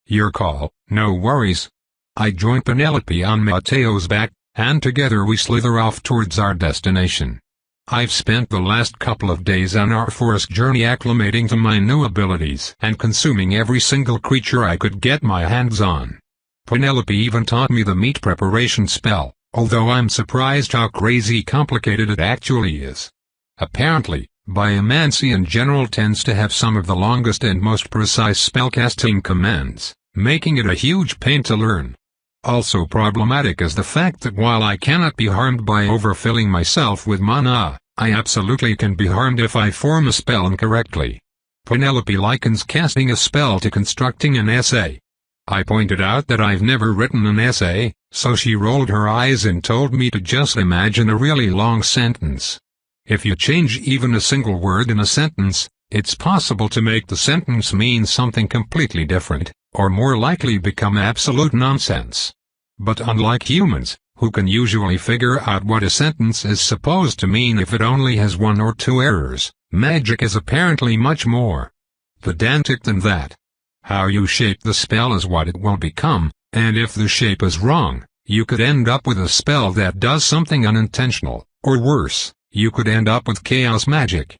Your call, no worries. I join Penelope on Matteo's back, and together we slither off towards our destination. I've spent the last couple of days on our forest journey acclimating to my new abilities and consuming every single creature I could get my hands on. Penelope even taught me the meat preparation spell, although I'm surprised how crazy complicated it actually is. Apparently, Biomancy in general tends to have some of the longest and most precise spellcasting commands, making it a huge pain to learn. Also problematic is the fact that while I cannot be harmed by overfilling myself with mana, I absolutely can be harmed if I form a spell incorrectly. Penelope likens casting a spell to constructing an essay. I pointed out that I've never written an essay, so she rolled her eyes and told me to just imagine a really long sentence. If you change even a single word in a sentence, it's possible to make the sentence mean something completely different, or more likely become absolute nonsense. But unlike humans, who can usually figure out what a sentence is supposed to mean if it only has 1 or 2 errors, magic is apparently much more pedantic than that. How you shape the spell is what it will become, and if the shape is wrong, you could end up with a spell that does something unintentional, or worse, you could end up with chaos magic.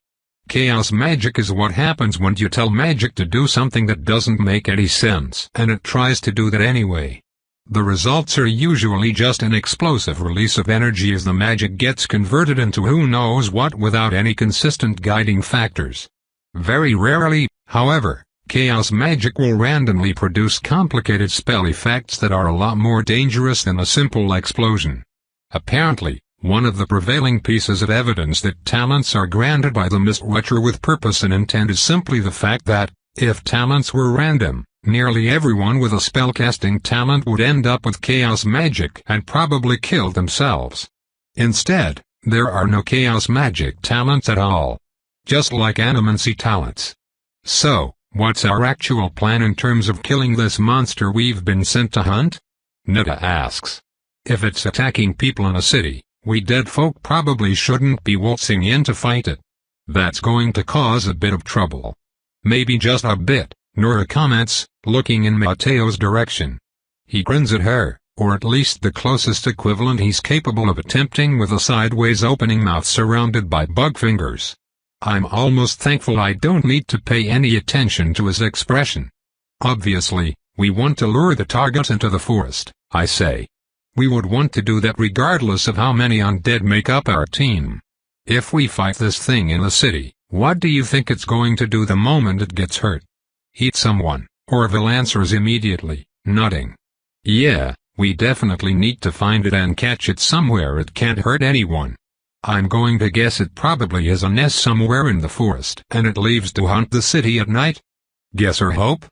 Chaos magic is what happens when you tell magic to do something that doesn't make any sense and it tries to do that anyway. The results are usually just an explosive release of energy as the magic gets converted into who knows what without any consistent guiding factors. Very rarely, however, chaos magic will randomly produce complicated spell effects that are a lot more dangerous than a simple explosion. Apparently, One of the prevailing pieces of evidence that talents are granted by the Mist Watcher with purpose and intent is simply the fact that, if talents were random, nearly everyone with a spellcasting talent would end up with chaos magic and probably kill themselves. Instead, there are no chaos magic talents at all. Just like animancy talents. So, what's our actual plan in terms of killing this monster we've been sent to hunt? Netta asks. If it's attacking people in a city, we dead folk probably shouldn't be waltzing in to fight it. That's going to cause a bit of trouble. Maybe just a bit, Nora comments, looking in Mateo's direction. He grins at her, or at least the closest equivalent he's capable of attempting with a sideways opening mouth surrounded by bug fingers. I'm almost thankful I don't need to pay any attention to his expression. Obviously, we want to lure the target into the forest, I say. We would want to do that regardless of how many undead make up our team. If we fight this thing in the city, what do you think it's going to do the moment it gets hurt? Eat someone, Orville answers immediately, nodding. Yeah, we definitely need to find it and catch it somewhere it can't hurt anyone. I'm going to guess it probably has a nest somewhere in the forest and it leaves to hunt the city at night? Guess or hope?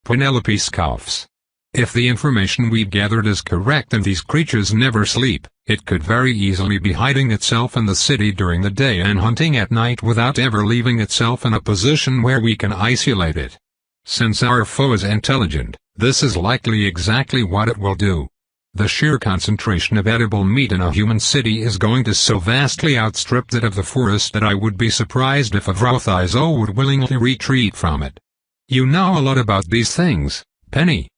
Penelope scoffs. If the information we've gathered is correct and these creatures never sleep, it could very easily be hiding itself in the city during the day and hunting at night without ever leaving itself in a position where we can isolate it. Since our foe is intelligent, this is likely exactly what it will do. The sheer concentration of edible meat in a human city is going to so vastly outstrip that of the forest that I would be surprised if a Vrothizo would willingly retreat from it. You know a lot about these things, Penny?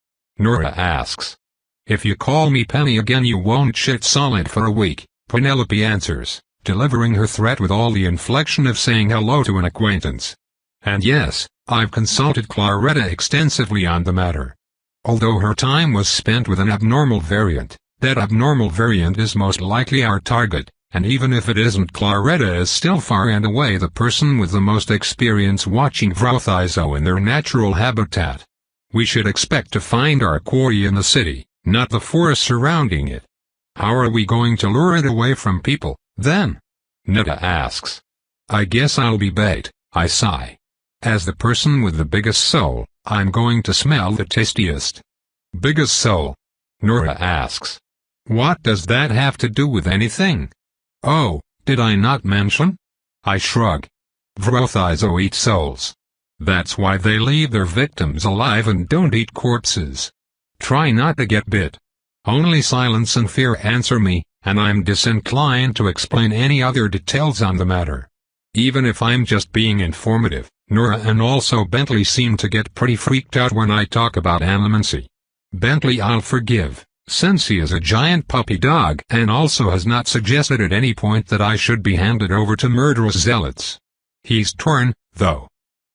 Nora asks. If you call me Penny again you won't shit solid for a week, Penelope answers, delivering her threat with all the inflection of saying hello to an acquaintance. And yes, I've consulted Claretta extensively on the matter. Although her time was spent with an abnormal variant, that abnormal variant is most likely our target, and even if it isn't, Claretta is still far and away the person with the most experience watching Vrothizo in their natural habitat. We should expect to find our quarry in the city, not the forest surrounding it. How are we going to lure it away from people, then? Netta asks. I guess I'll be bait, I sigh. As the person with the biggest soul, I'm going to smell the tastiest. Biggest soul? Nora asks. What does that have to do with anything? Oh, did I not mention? I shrug. Vrothizo eat souls. That's why they leave their victims alive and don't eat corpses. Try not to get bit. Only silence and fear answer me, and I'm disinclined to explain any other details on the matter. Even if I'm just being informative, Nora and also Bentley seem to get pretty freaked out when I talk about animancy. Bentley I'll forgive, since he is a giant puppy dog and also has not suggested at any point that I should be handed over to murderous zealots. He's torn, though.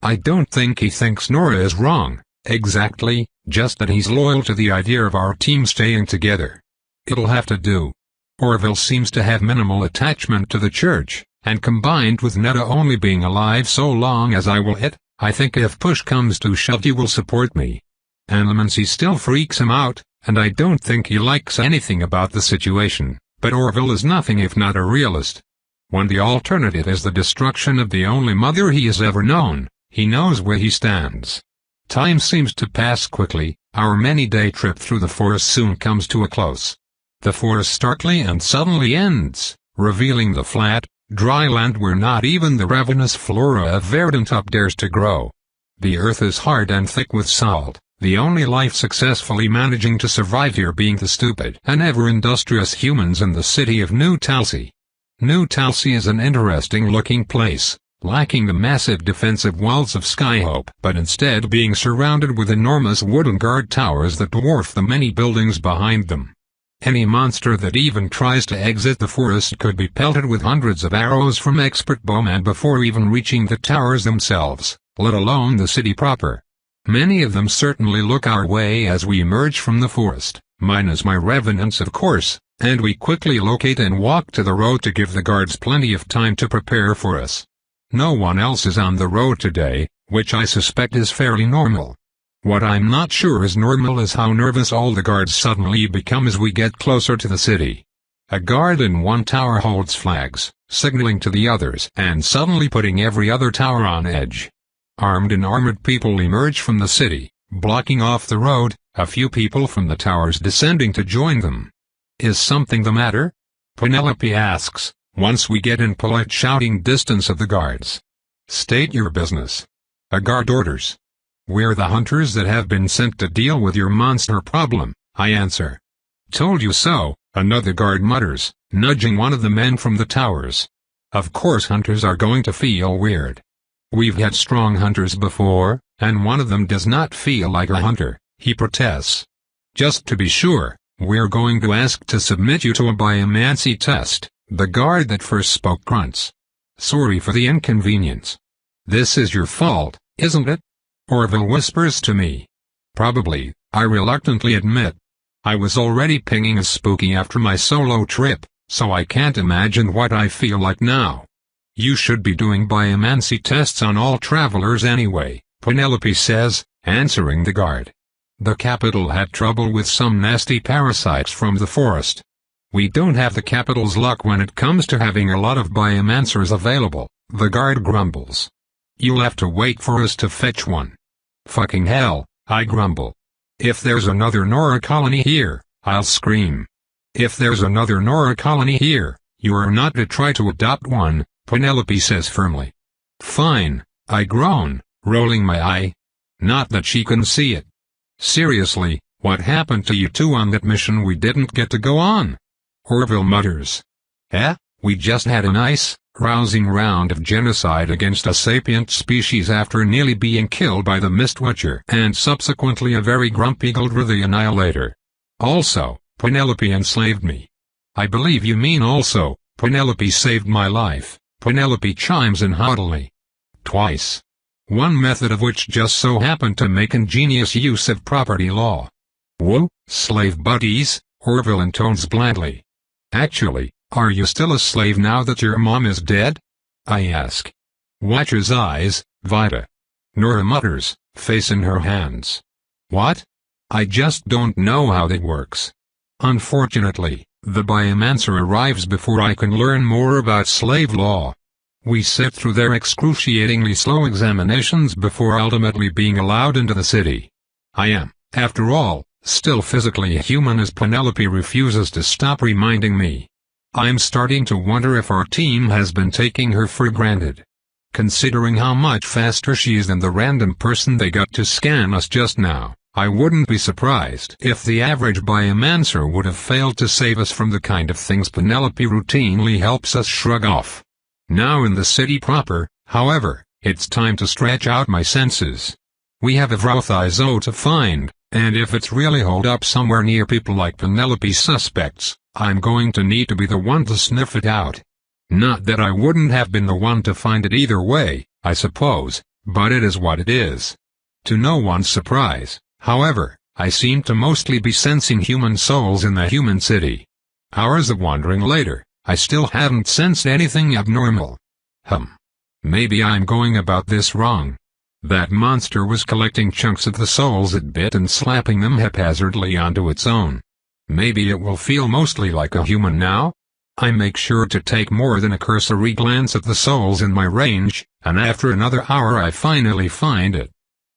I don't think he thinks Nora is wrong, exactly, just that he's loyal to the idea of our team staying together. It'll have to do. Orville seems to have minimal attachment to the church, and combined with Netta only being alive so long as I will hit, I think if push comes to shove he will support me. Animancy still freaks him out, and I don't think he likes anything about the situation, but Orville is nothing if not a realist. When the alternative is the destruction of the only mother he has ever known, he knows where he stands. Time seems to pass quickly, our many-day trip through the forest soon comes to a close. The forest starkly and suddenly ends, revealing the flat, dry land where not even the ravenous flora of Verdantop dares to grow. The earth is hard and thick with salt, the only life successfully managing to survive here being the stupid and ever-industrious humans in the city of New Talsi. New Talsi is an interesting-looking place, lacking the massive defensive walls of Skyhope but instead being surrounded with enormous wooden guard towers that dwarf the many buildings behind them. Any monster that even tries to exit the forest could be pelted with hundreds of arrows from expert bowmen before even reaching the towers themselves, let alone the city proper. Many of them certainly look our way as we emerge from the forest, minus my revenants of course, and we quickly locate and walk to the road to give the guards plenty of time to prepare for us. No one else is on the road today, which I suspect is fairly normal. What I'm not sure is normal is how nervous all the guards suddenly become as we get closer to the city. A guard in one tower holds flags, signaling to the others and suddenly putting every other tower on edge. Armed and armored people emerge from the city, blocking off the road, a few people from the towers descending to join them. Is something the matter? Penelope asks, once we get in polite shouting distance of the guards. State your business. A guard orders. We're the hunters that have been sent to deal with your monster problem, I answer. Told you so, another guard mutters, nudging one of the men from the towers. Of course hunters are going to feel weird. We've had strong hunters before, and one of them does not feel like a hunter, he protests. Just to be sure, we're going to ask to submit you to a biomancy test, the guard that first spoke grunts. Sorry for the inconvenience. This is your fault, isn't it? Orville whispers to me. Probably, I reluctantly admit. I was already pinging as spooky after my solo trip, so I can't imagine what I feel like now. You should be doing biomancy tests on all travelers anyway, Penelope says, answering the guard. The capital had trouble with some nasty parasites from the forest. We don't have the capital's luck when it comes to having a lot of biomancers available, the guard grumbles. You'll have to wait for us to fetch one. Fucking hell, I grumble. If there's another Nora colony here, I'll scream. If there's another Nora colony here, you are not to try to adopt one, Penelope says firmly. Fine, I groan, rolling my eye. Not that she can see it. Seriously, what happened to you two on that mission we didn't get to go on? Orville mutters. We just had a nice, rousing round of genocide against a sapient species after nearly being killed by the Mistwatcher and subsequently a very grumpy Guldra the Annihilator. Also, Penelope enslaved me. I believe you mean also, Penelope saved my life, Penelope chimes in haughtily. Twice. One method of which just so happened to make ingenious use of property law. Whoa, slave buddies, Orville intones blandly. Actually, are you still a slave now that your mom is dead? I ask. Watcher's eyes, Vita. Nora mutters, face in her hands. What? I just don't know how that works. Unfortunately, the biomancer arrives before I can learn more about slave law. We sit through their excruciatingly slow examinations before ultimately being allowed into the city. I am, after all, still physically human as Penelope refuses to stop reminding me. I'm starting to wonder if our team has been taking her for granted. Considering how much faster she is than the random person they got to scan us just now, I wouldn't be surprised if the average biomancer would have failed to save us from the kind of things Penelope routinely helps us shrug off. Now in the city proper, however, it's time to stretch out my senses. We have a Vrothizo to find, and if it's really holed up somewhere near people like Penelope's suspects, I'm going to need to be the one to sniff it out. Not that I wouldn't have been the one to find it either way, I suppose, but it is what it is. To no one's surprise, however, I seem to mostly be sensing human souls in the human city. Hours of wandering later, I still haven't sensed anything abnormal. Maybe I'm going about this wrong. That monster was collecting chunks of the souls it bit and slapping them haphazardly onto its own. Maybe it will feel mostly like a human now? I make sure to take more than a cursory glance at the souls in my range, and after another hour I finally find it.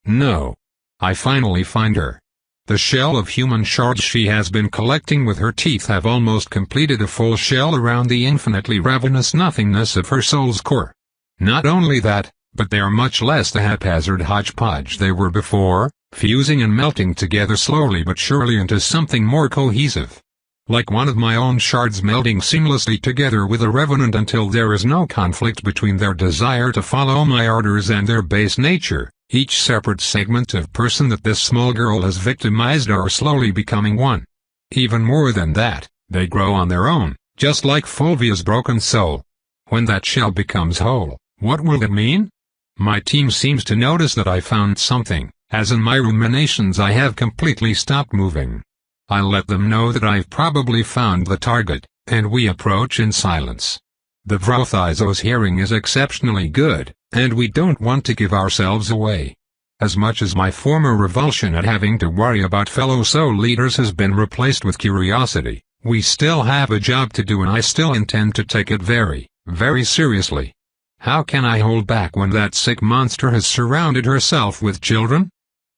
No. I finally find her. The shell of human shards she has been collecting with her teeth have almost completed a full shell around the infinitely ravenous nothingness of her soul's core. Not only that, but they are much less the haphazard hodgepodge they were before, fusing and melting together slowly but surely into something more cohesive. Like one of my own shards melding seamlessly together with a revenant until there is no conflict between their desire to follow my orders and their base nature. Each separate segment of person that this small girl has victimized are slowly becoming one. Even more than that, they grow on their own, just like Fulvia's broken soul. When that shell becomes whole, what will it mean? My team seems to notice that I found something, as in my ruminations I have completely stopped moving. I let them know that I've probably found the target, and we approach in silence. The Vrothizo's hearing is exceptionally good, and we don't want to give ourselves away. As much as my former revulsion at having to worry about fellow soul leaders has been replaced with curiosity, We still have a job to do and I still intend to take it very, very seriously. How can I hold back when that sick monster has surrounded herself with children?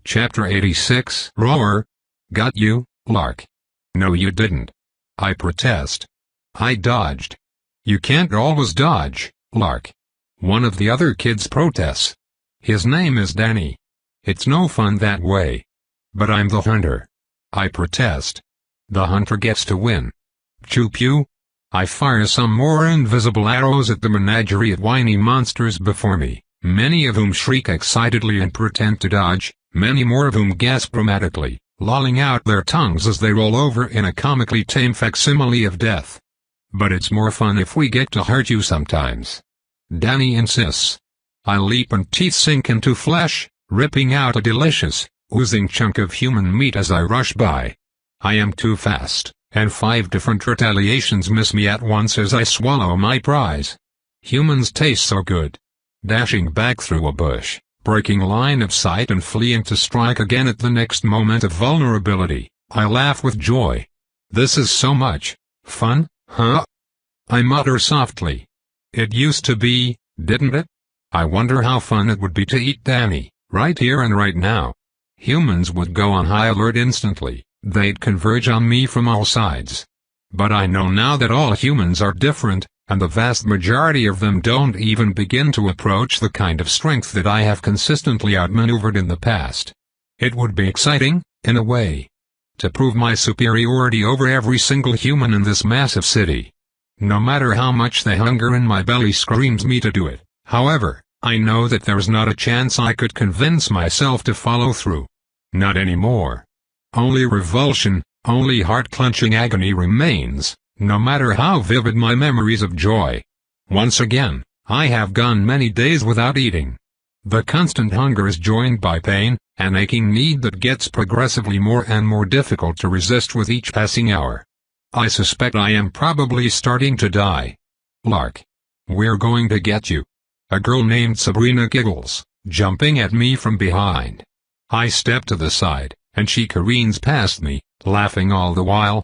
Chapter 86. Roar. Got you, Lark. No you didn't. I protest. I dodged. You can't always dodge, Lark. One of the other kids protests. His name is Danny. It's no fun that way. But I'm the hunter. I protest. The hunter gets to win. Pew pew. I fire some more invisible arrows at the menagerie of whiny monsters before me, many of whom shriek excitedly and pretend to dodge, many more of whom gasp dramatically, lolling out their tongues as they roll over in a comically tame facsimile of death. But it's more fun if we get to hurt you sometimes. Danny insists. I leap and teeth sink into flesh, ripping out a delicious, oozing chunk of human meat as I rush by. I am too fast, and 5 different retaliations miss me at once as I swallow my prize. Humans taste so good. Dashing back through a bush, breaking line of sight and fleeing to strike again at the next moment of vulnerability, I laugh with joy. This is so much fun, huh? I mutter softly. It used to be, didn't it? I wonder how fun it would be to eat Danny, right here and right now. Humans would go on high alert instantly. They'd converge on me from all sides. But I know now that all humans are different, and the vast majority of them don't even begin to approach the kind of strength that I have consistently outmaneuvered in the past. It would be exciting, in a way, to prove my superiority over every single human in this massive city. No matter how much the hunger in my belly screams me to do it, however, I know that there's not a chance I could convince myself to follow through. Not anymore. Only revulsion, only heart-clenching agony remains, no matter how vivid my memories of joy. Once again, I have gone many days without eating. The constant hunger is joined by pain, an aching need that gets progressively more and more difficult to resist with each passing hour. I suspect I am probably starting to die. Lark. We're going to get you. A girl named Sabrina giggles, jumping at me from behind. I step to the side, and she careens past me, laughing all the while.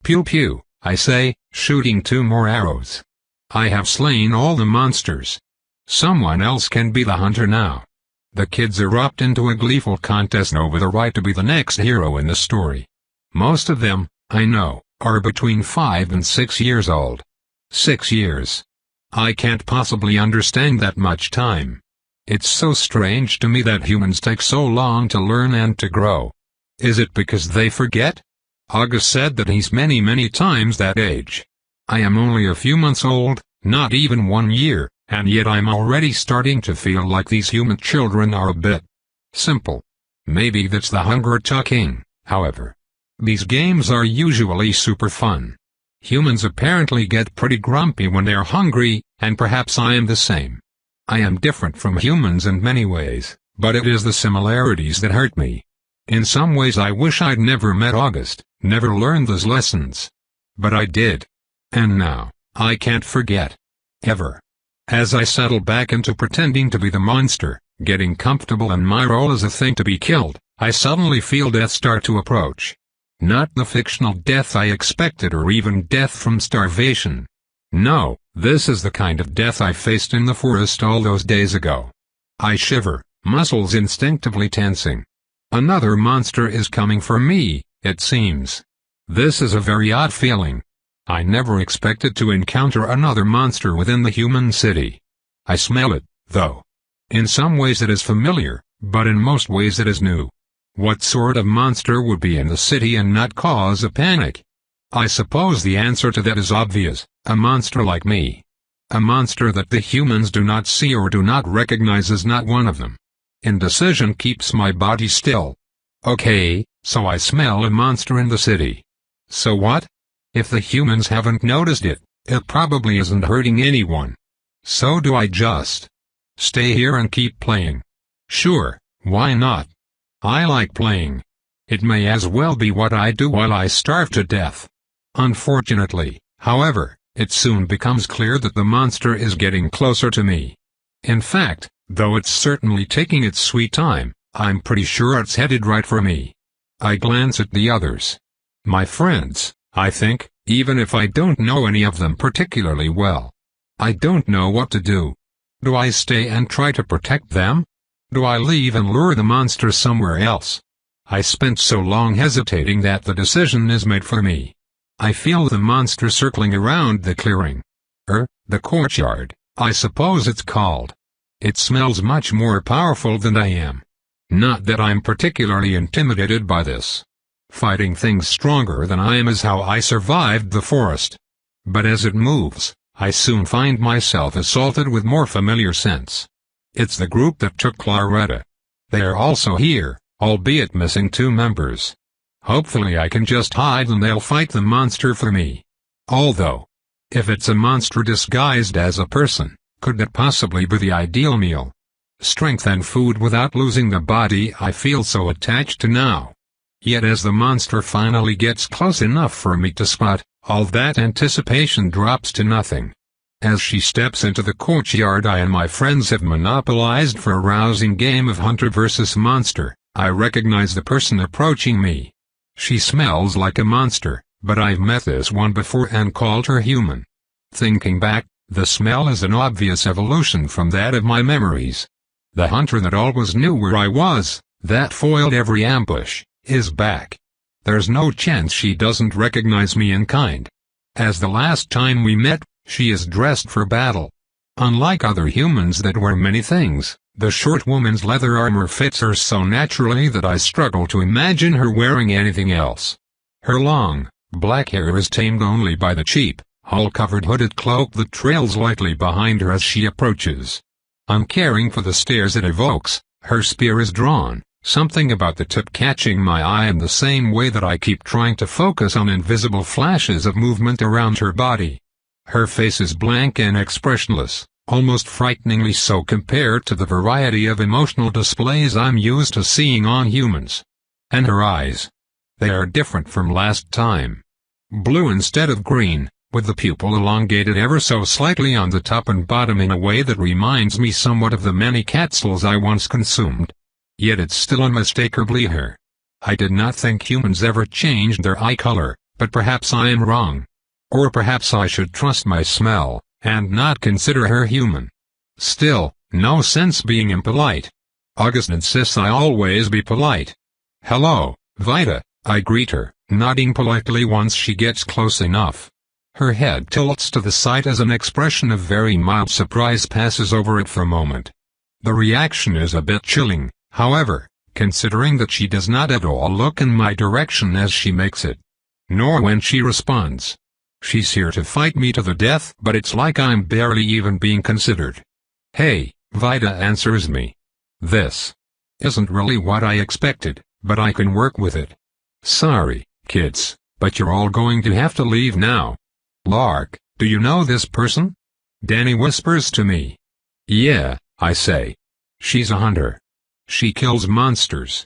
Pew pew, I say, shooting 2 more arrows. I have slain all the monsters. Someone else can be the hunter now. The kids erupt into a gleeful contest over the right to be the next hero in the story. Most of them, I know, are between 5 and 6 years old. 6 years. I can't possibly understand that much time. It's so strange to me that humans take so long to learn and to grow. Is it because they forget? August said that he's many times that age. I am only a few months old, not even 1 year, and yet I'm already starting to feel like these human children are a bit simple. Maybe that's the hunger talking, however. These games are usually super fun. Humans apparently get pretty grumpy when they're hungry, and perhaps I am the same. I am different from humans in many ways, but it is the similarities that hurt me. In some ways I wish I'd never met August, never learned those lessons. But I did. And now, I can't forget. Ever. As I settle back into pretending to be the monster, getting comfortable in my role as a thing to be killed, I suddenly feel death start to approach. Not the fictional death I expected or even death from starvation. No, this is the kind of death I faced in the forest all those days ago. I shiver, muscles instinctively tensing. Another monster is coming for me, it seems. This is a very odd feeling. I never expected to encounter another monster within the human city. I smell it, though. In some ways it is familiar, but in most ways it is new. What sort of monster would be in the city and not cause a panic? I suppose the answer to that is obvious, a monster like me. A monster that the humans do not see or do not recognize is not one of them. Indecision keeps my body still. Okay, so I smell a monster in the city. So what? If the humans haven't noticed it, it probably isn't hurting anyone. So do I just stay here and keep playing? Sure, why not? I like playing. It may as well be what I do while I starve to death. Unfortunately, however, it soon becomes clear that the monster is getting closer to me. In fact, though it's certainly taking its sweet time, I'm pretty sure it's headed right for me. I glance at the others. My friends, I think, even if I don't know any of them particularly well. I don't know what to do. Do I stay and try to protect them? Do I leave and lure the monster somewhere else? I spent so long hesitating that the decision is made for me. I feel the monster circling around the clearing. The courtyard, I suppose it's called. It smells much more powerful than I am. Not that I'm particularly intimidated by this. Fighting things stronger than I am is how I survived the forest. But as it moves, I soon find myself assaulted with more familiar scents. It's the group that took Claretta. They are also here, albeit missing 2 members. Hopefully I can just hide and they'll fight the monster for me. Although, if it's a monster disguised as a person, could that possibly be the ideal meal? Strength and food without losing the body I feel so attached to now. Yet as the monster finally gets close enough for me to spot, all that anticipation drops to nothing. As she steps into the courtyard I and my friends have monopolized for a rousing game of hunter versus monster, I recognize the person approaching me. She smells like a monster, but I've met this one before and called her human. Thinking back, the smell is an obvious evolution from that of my memories. The hunter that always knew where I was, that foiled every ambush, is back. There's no chance she doesn't recognize me in kind. As the last time we met, she is dressed for battle. Unlike other humans that wear many things, the short woman's leather armor fits her so naturally that I struggle to imagine her wearing anything else. Her long, black hair is tamed only by the cheap, hull-covered hooded cloak that trails lightly behind her as she approaches. Uncaring for the stares it evokes, her spear is drawn, something about the tip catching my eye in the same way that I keep trying to focus on invisible flashes of movement around her body. Her face is blank and expressionless, almost frighteningly so compared to the variety of emotional displays I'm used to seeing on humans. And her eyes. They are different from last time. Blue instead of green, with the pupil elongated ever so slightly on the top and bottom in a way that reminds me somewhat of the many capsules I once consumed. Yet it's still unmistakably her. I did not think humans ever changed their eye color, but perhaps I am wrong. Or perhaps I should trust my smell, and not consider her human. Still, no sense being impolite. August insists I always be polite. "Hello, Vita," I greet her, nodding politely once she gets close enough. Her head tilts to the side as an expression of very mild surprise passes over it for a moment. The reaction is a bit chilling, however, considering that she does not at all look in my direction as she makes it. Nor when she responds. She's here to fight me to the death, but it's like I'm barely even being considered. "Hey," Vita answers me. This isn't really what I expected, but I can work with it. "Sorry, kids, but you're all going to have to leave now." "Lark, do you know this person?" Danny whispers to me. "Yeah," I say. "She's a hunter. She kills monsters."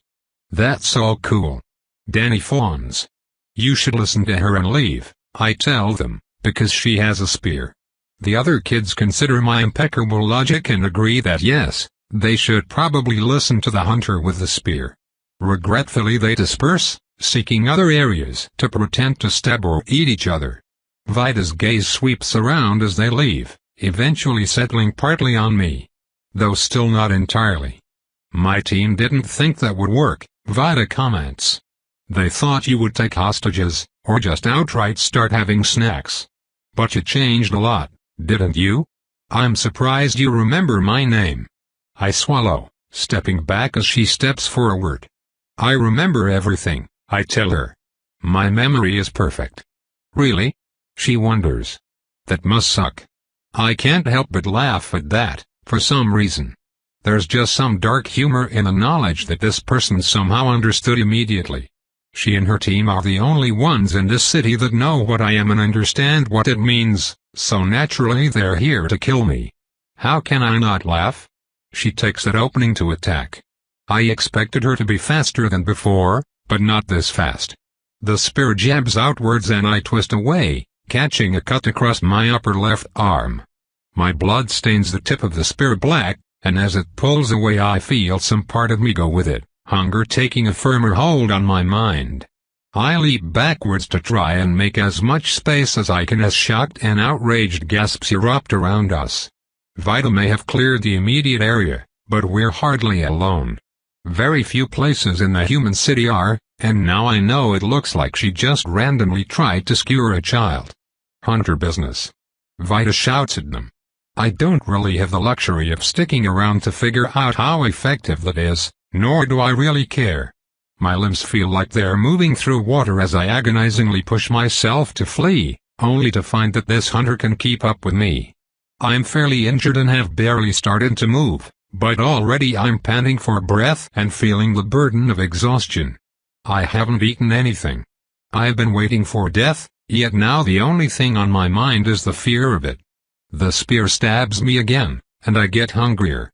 "That's all cool." Danny fawns. "You should listen to her and leave," I tell them, "because she has a spear." The other kids consider my impeccable logic and agree that yes, they should probably listen to the hunter with the spear. Regretfully they disperse, seeking other areas to pretend to stab or eat each other. Vita's gaze sweeps around as they leave, eventually settling partly on me. Though still not entirely. "My team didn't think that would work," Vita comments. "They thought you would take hostages, or just outright start having snacks. But you changed a lot, didn't you? I'm surprised you remember my name." I swallow, stepping back as she steps forward. "I remember everything," I tell her. "My memory is perfect." "Really?" she wonders. "That must suck." I can't help but laugh at that, for some reason. There's just some dark humor in the knowledge that this person somehow understood immediately. She and her team are the only ones in this city that know what I am and understand what it means, so naturally they're here to kill me. How can I not laugh? She takes that opening to attack. I expected her to be faster than before, but not this fast. The spear jabs outwards and I twist away, catching a cut across my upper left arm. My blood stains the tip of the spear black, and as it pulls away I feel some part of me go with it, hunger taking a firmer hold on my mind. I leap backwards to try and make as much space as I can as shocked and outraged gasps erupt around us. Vida may have cleared the immediate area, but we're hardly alone. Very few places in the human city are, and now I know it looks like she just randomly tried to skewer a child. Hunter business. Vida shouts at them. I don't really have the luxury of sticking around to figure out how effective that is, nor do I really care. My limbs feel like they're moving through water as I agonizingly push myself to flee, only to find that this hunter can keep up with me. I'm fairly injured and have barely started to move, but already I'm panting for breath and feeling the burden of exhaustion. I haven't eaten anything. I've been waiting for death, yet now the only thing on my mind is the fear of it. The spear stabs me again, and I get hungrier.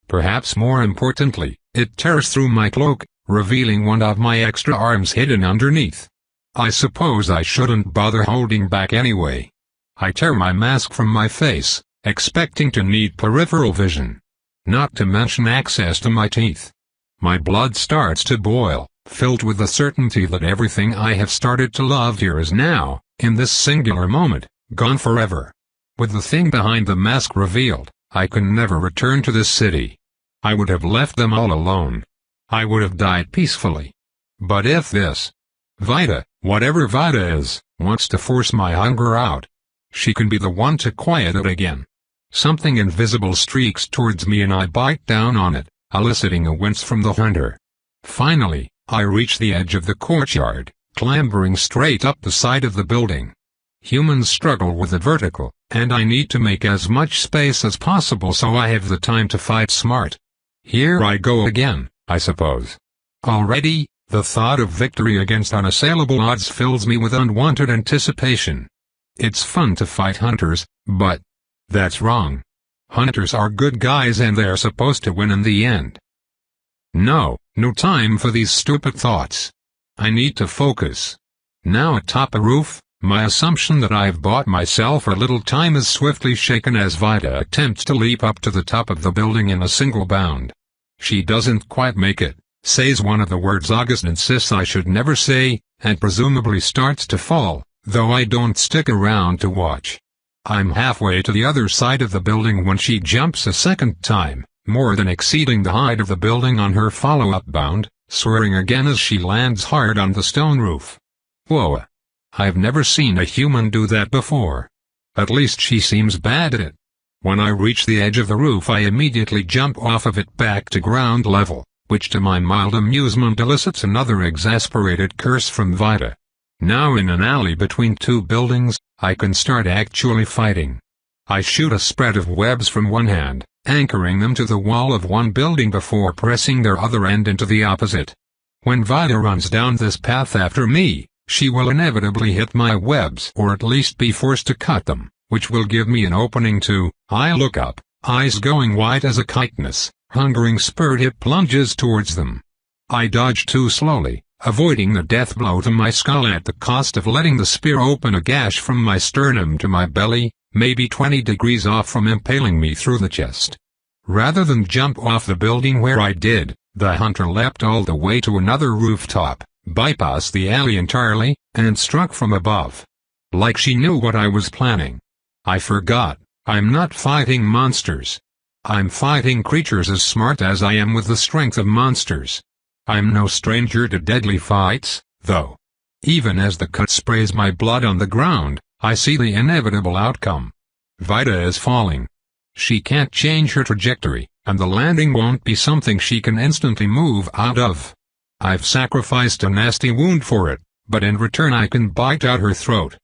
Perhaps more importantly, it tears through my cloak, revealing one of my extra arms hidden underneath. I suppose I shouldn't bother holding back anyway. I tear my mask from my face, expecting to need peripheral vision. Not to mention access to my teeth. My blood starts to boil, filled with the certainty that everything I have started to love here is now, in this singular moment, gone forever. With the thing behind the mask revealed, I can never return to this city. I would have left them all alone. I would have died peacefully. But if this Vida, whatever Vida is, wants to force my hunger out, she can be the one to quiet it again. Something invisible streaks towards me and I bite down on it, eliciting a wince from the hunter. Finally, I reach the edge of the courtyard, clambering straight up the side of the building. Humans struggle with the vertical, and I need to make as much space as possible so I have the time to fight smart. Here I go again, I suppose. Already, the thought of victory against unassailable odds fills me with unwanted anticipation. It's fun to fight hunters, but that's wrong. Hunters are good guys and they're supposed to win in the end. No time for these stupid thoughts. I need to focus. Now atop a roof, my assumption that I've bought myself a little time is swiftly shaken as Vida attempts to leap up to the top of the building in a single bound. She doesn't quite make it, says one of the words August insists I should never say, and presumably starts to fall, though I don't stick around to watch. I'm halfway to the other side of the building when she jumps a second time, more than exceeding the height of the building on her follow-up bound, swearing again as she lands hard on the stone roof. Whoa. I've never seen a human do that before. At least she seems bad at it. When I reach the edge of the roof I immediately jump off of it back to ground level, which to my mild amusement elicits another exasperated curse from Vida. Now in an alley between two buildings, I can start actually fighting. I shoot a spread of webs from one hand, anchoring them to the wall of one building before pressing their other end into the opposite. When Vida runs down this path after me, she will inevitably hit my webs or at least be forced to cut them, which will give me an opening to, I look up, eyes going wide as a chitinous, hungering spurt hip plunges towards them. I dodge too slowly, avoiding the death blow to my skull at the cost of letting the spear open a gash from my sternum to my belly, maybe 20 degrees off from impaling me through the chest. Rather than jump off the building where I did, the hunter leapt all the way to another rooftop, bypassed the alley entirely, and struck from above. Like she knew what I was planning. I forgot, I'm not fighting monsters. I'm fighting creatures as smart as I am with the strength of monsters. I'm no stranger to deadly fights, though. Even as the cut sprays my blood on the ground, I see the inevitable outcome. Vida is falling. She can't change her trajectory, and the landing won't be something she can instantly move out of. I've sacrificed a nasty wound for it, but in return I can bite out her throat.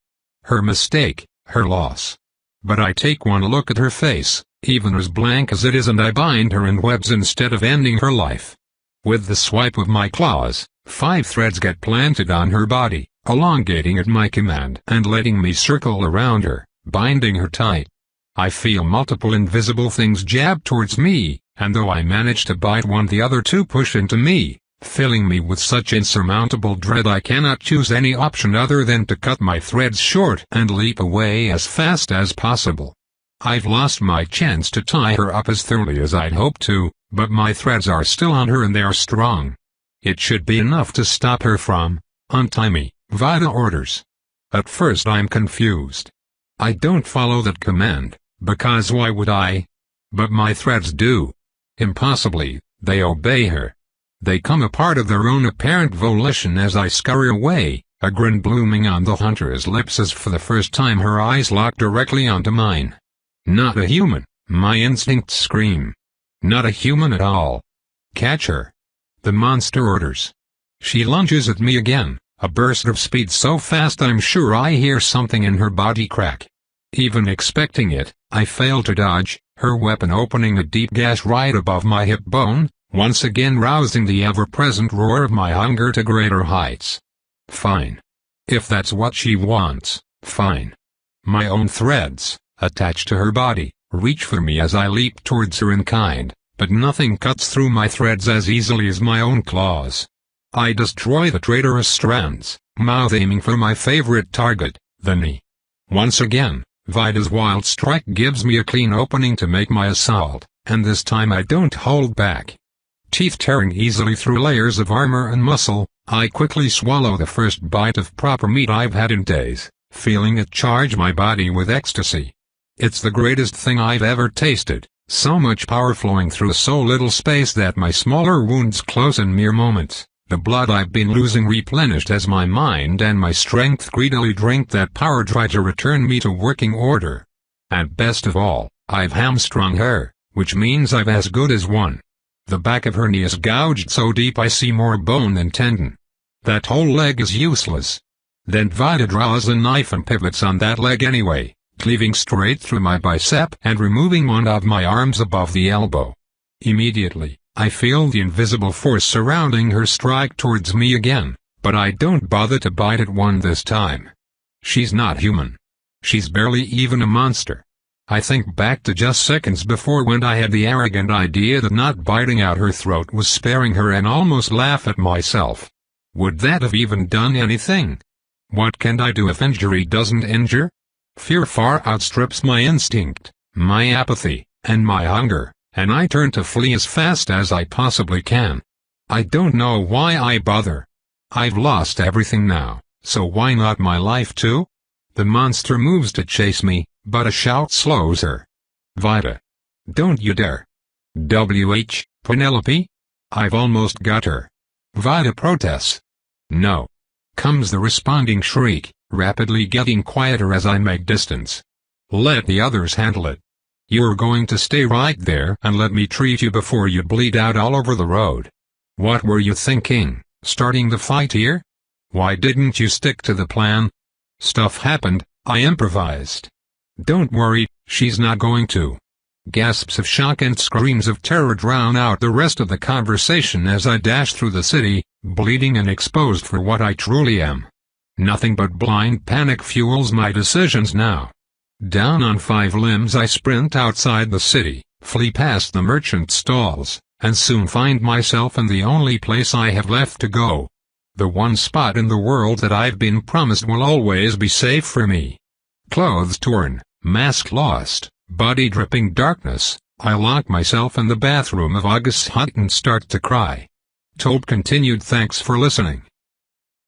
Her mistake, her loss. But I take one look at her face, even as blank as it is, and I bind her in webs instead of ending her life. With the swipe of my claws, 5 threads get planted on her body, elongating at my command and letting me circle around her, binding her tight. I feel multiple invisible things jab towards me, and though I manage to bite one, the other two push into me, filling me with such insurmountable dread I cannot choose any option other than to cut my threads short and leap away as fast as possible. I've lost my chance to tie her up as thoroughly as I'd hoped to, but my threads are still on her and they're strong. It should be enough to stop her from Untie me, Vida orders. At first I'm confused. I don't follow that command, because why would I? But my threads do. Impossibly, they obey her. They come apart of their own apparent volition as I scurry away, a grin blooming on the hunter's lips as for the first time her eyes lock directly onto mine. Not a human, my instincts scream. Not a human at all. Catch her. The monster orders. She lunges at me again, a burst of speed so fast I'm sure I hear something in her body crack. Even expecting it, I fail to dodge, her weapon opening a deep gash right above my hip bone, once again rousing the ever-present roar of my hunger to greater heights. Fine. If that's what she wants, fine. My own threads, attached to her body, reach for me as I leap towards her in kind, but nothing cuts through my threads as easily as my own claws. I destroy the traitorous strands, mouth aiming for my favorite target, the knee. Once again, Vida's wild strike gives me a clean opening to make my assault, and this time I don't hold back. Teeth tearing easily through layers of armor and muscle, I quickly swallow the first bite of proper meat I've had in days, feeling it charge my body with ecstasy. It's the greatest thing I've ever tasted, so much power flowing through so little space that my smaller wounds close in mere moments, the blood I've been losing replenished as my mind and my strength greedily drink that power try to return me to working order. And best of all, I've hamstrung her, which means I've as good as won. The back of her knee is gouged so deep I see more bone than tendon. That whole leg is useless. Then Vida draws a knife and pivots on that leg anyway, cleaving straight through my bicep and removing one of my arms above the elbow. Immediately, I feel the invisible force surrounding her strike towards me again, but I don't bother to bite at one this time. She's not human. She's barely even a monster. I think back to just seconds before when I had the arrogant idea that not biting out her throat was sparing her and almost laugh at myself. Would that have even done anything? What can I do if injury doesn't injure? Fear far outstrips my instinct, my apathy, and my hunger, and I turn to flee as fast as I possibly can. I don't know why I bother. I've lost everything now, so why not my life too? The monster moves to chase me, but a shout slows her. Vida. Don't you dare. W.H. Penelope? I've almost got her. Vida protests. No. Comes the responding shriek, rapidly getting quieter as I make distance. Let the others handle it. You're going to stay right there and let me treat you before you bleed out all over the road. What were you thinking, starting the fight here? Why didn't you stick to the plan? Stuff happened, I improvised. Don't worry, she's not going to. Gasps of shock and screams of terror drown out the rest of the conversation as I dash through the city, bleeding and exposed for what I truly am. Nothing but blind panic fuels my decisions now. Down on 5 limbs I sprint outside the city, flee past the merchant stalls, and soon find myself in the only place I have left to go. The one spot in the world that I've been promised will always be safe for me. Clothes torn, mask lost, body dripping darkness, I lock myself in the bathroom of August's hut and start to cry. Told continued thanks for listening.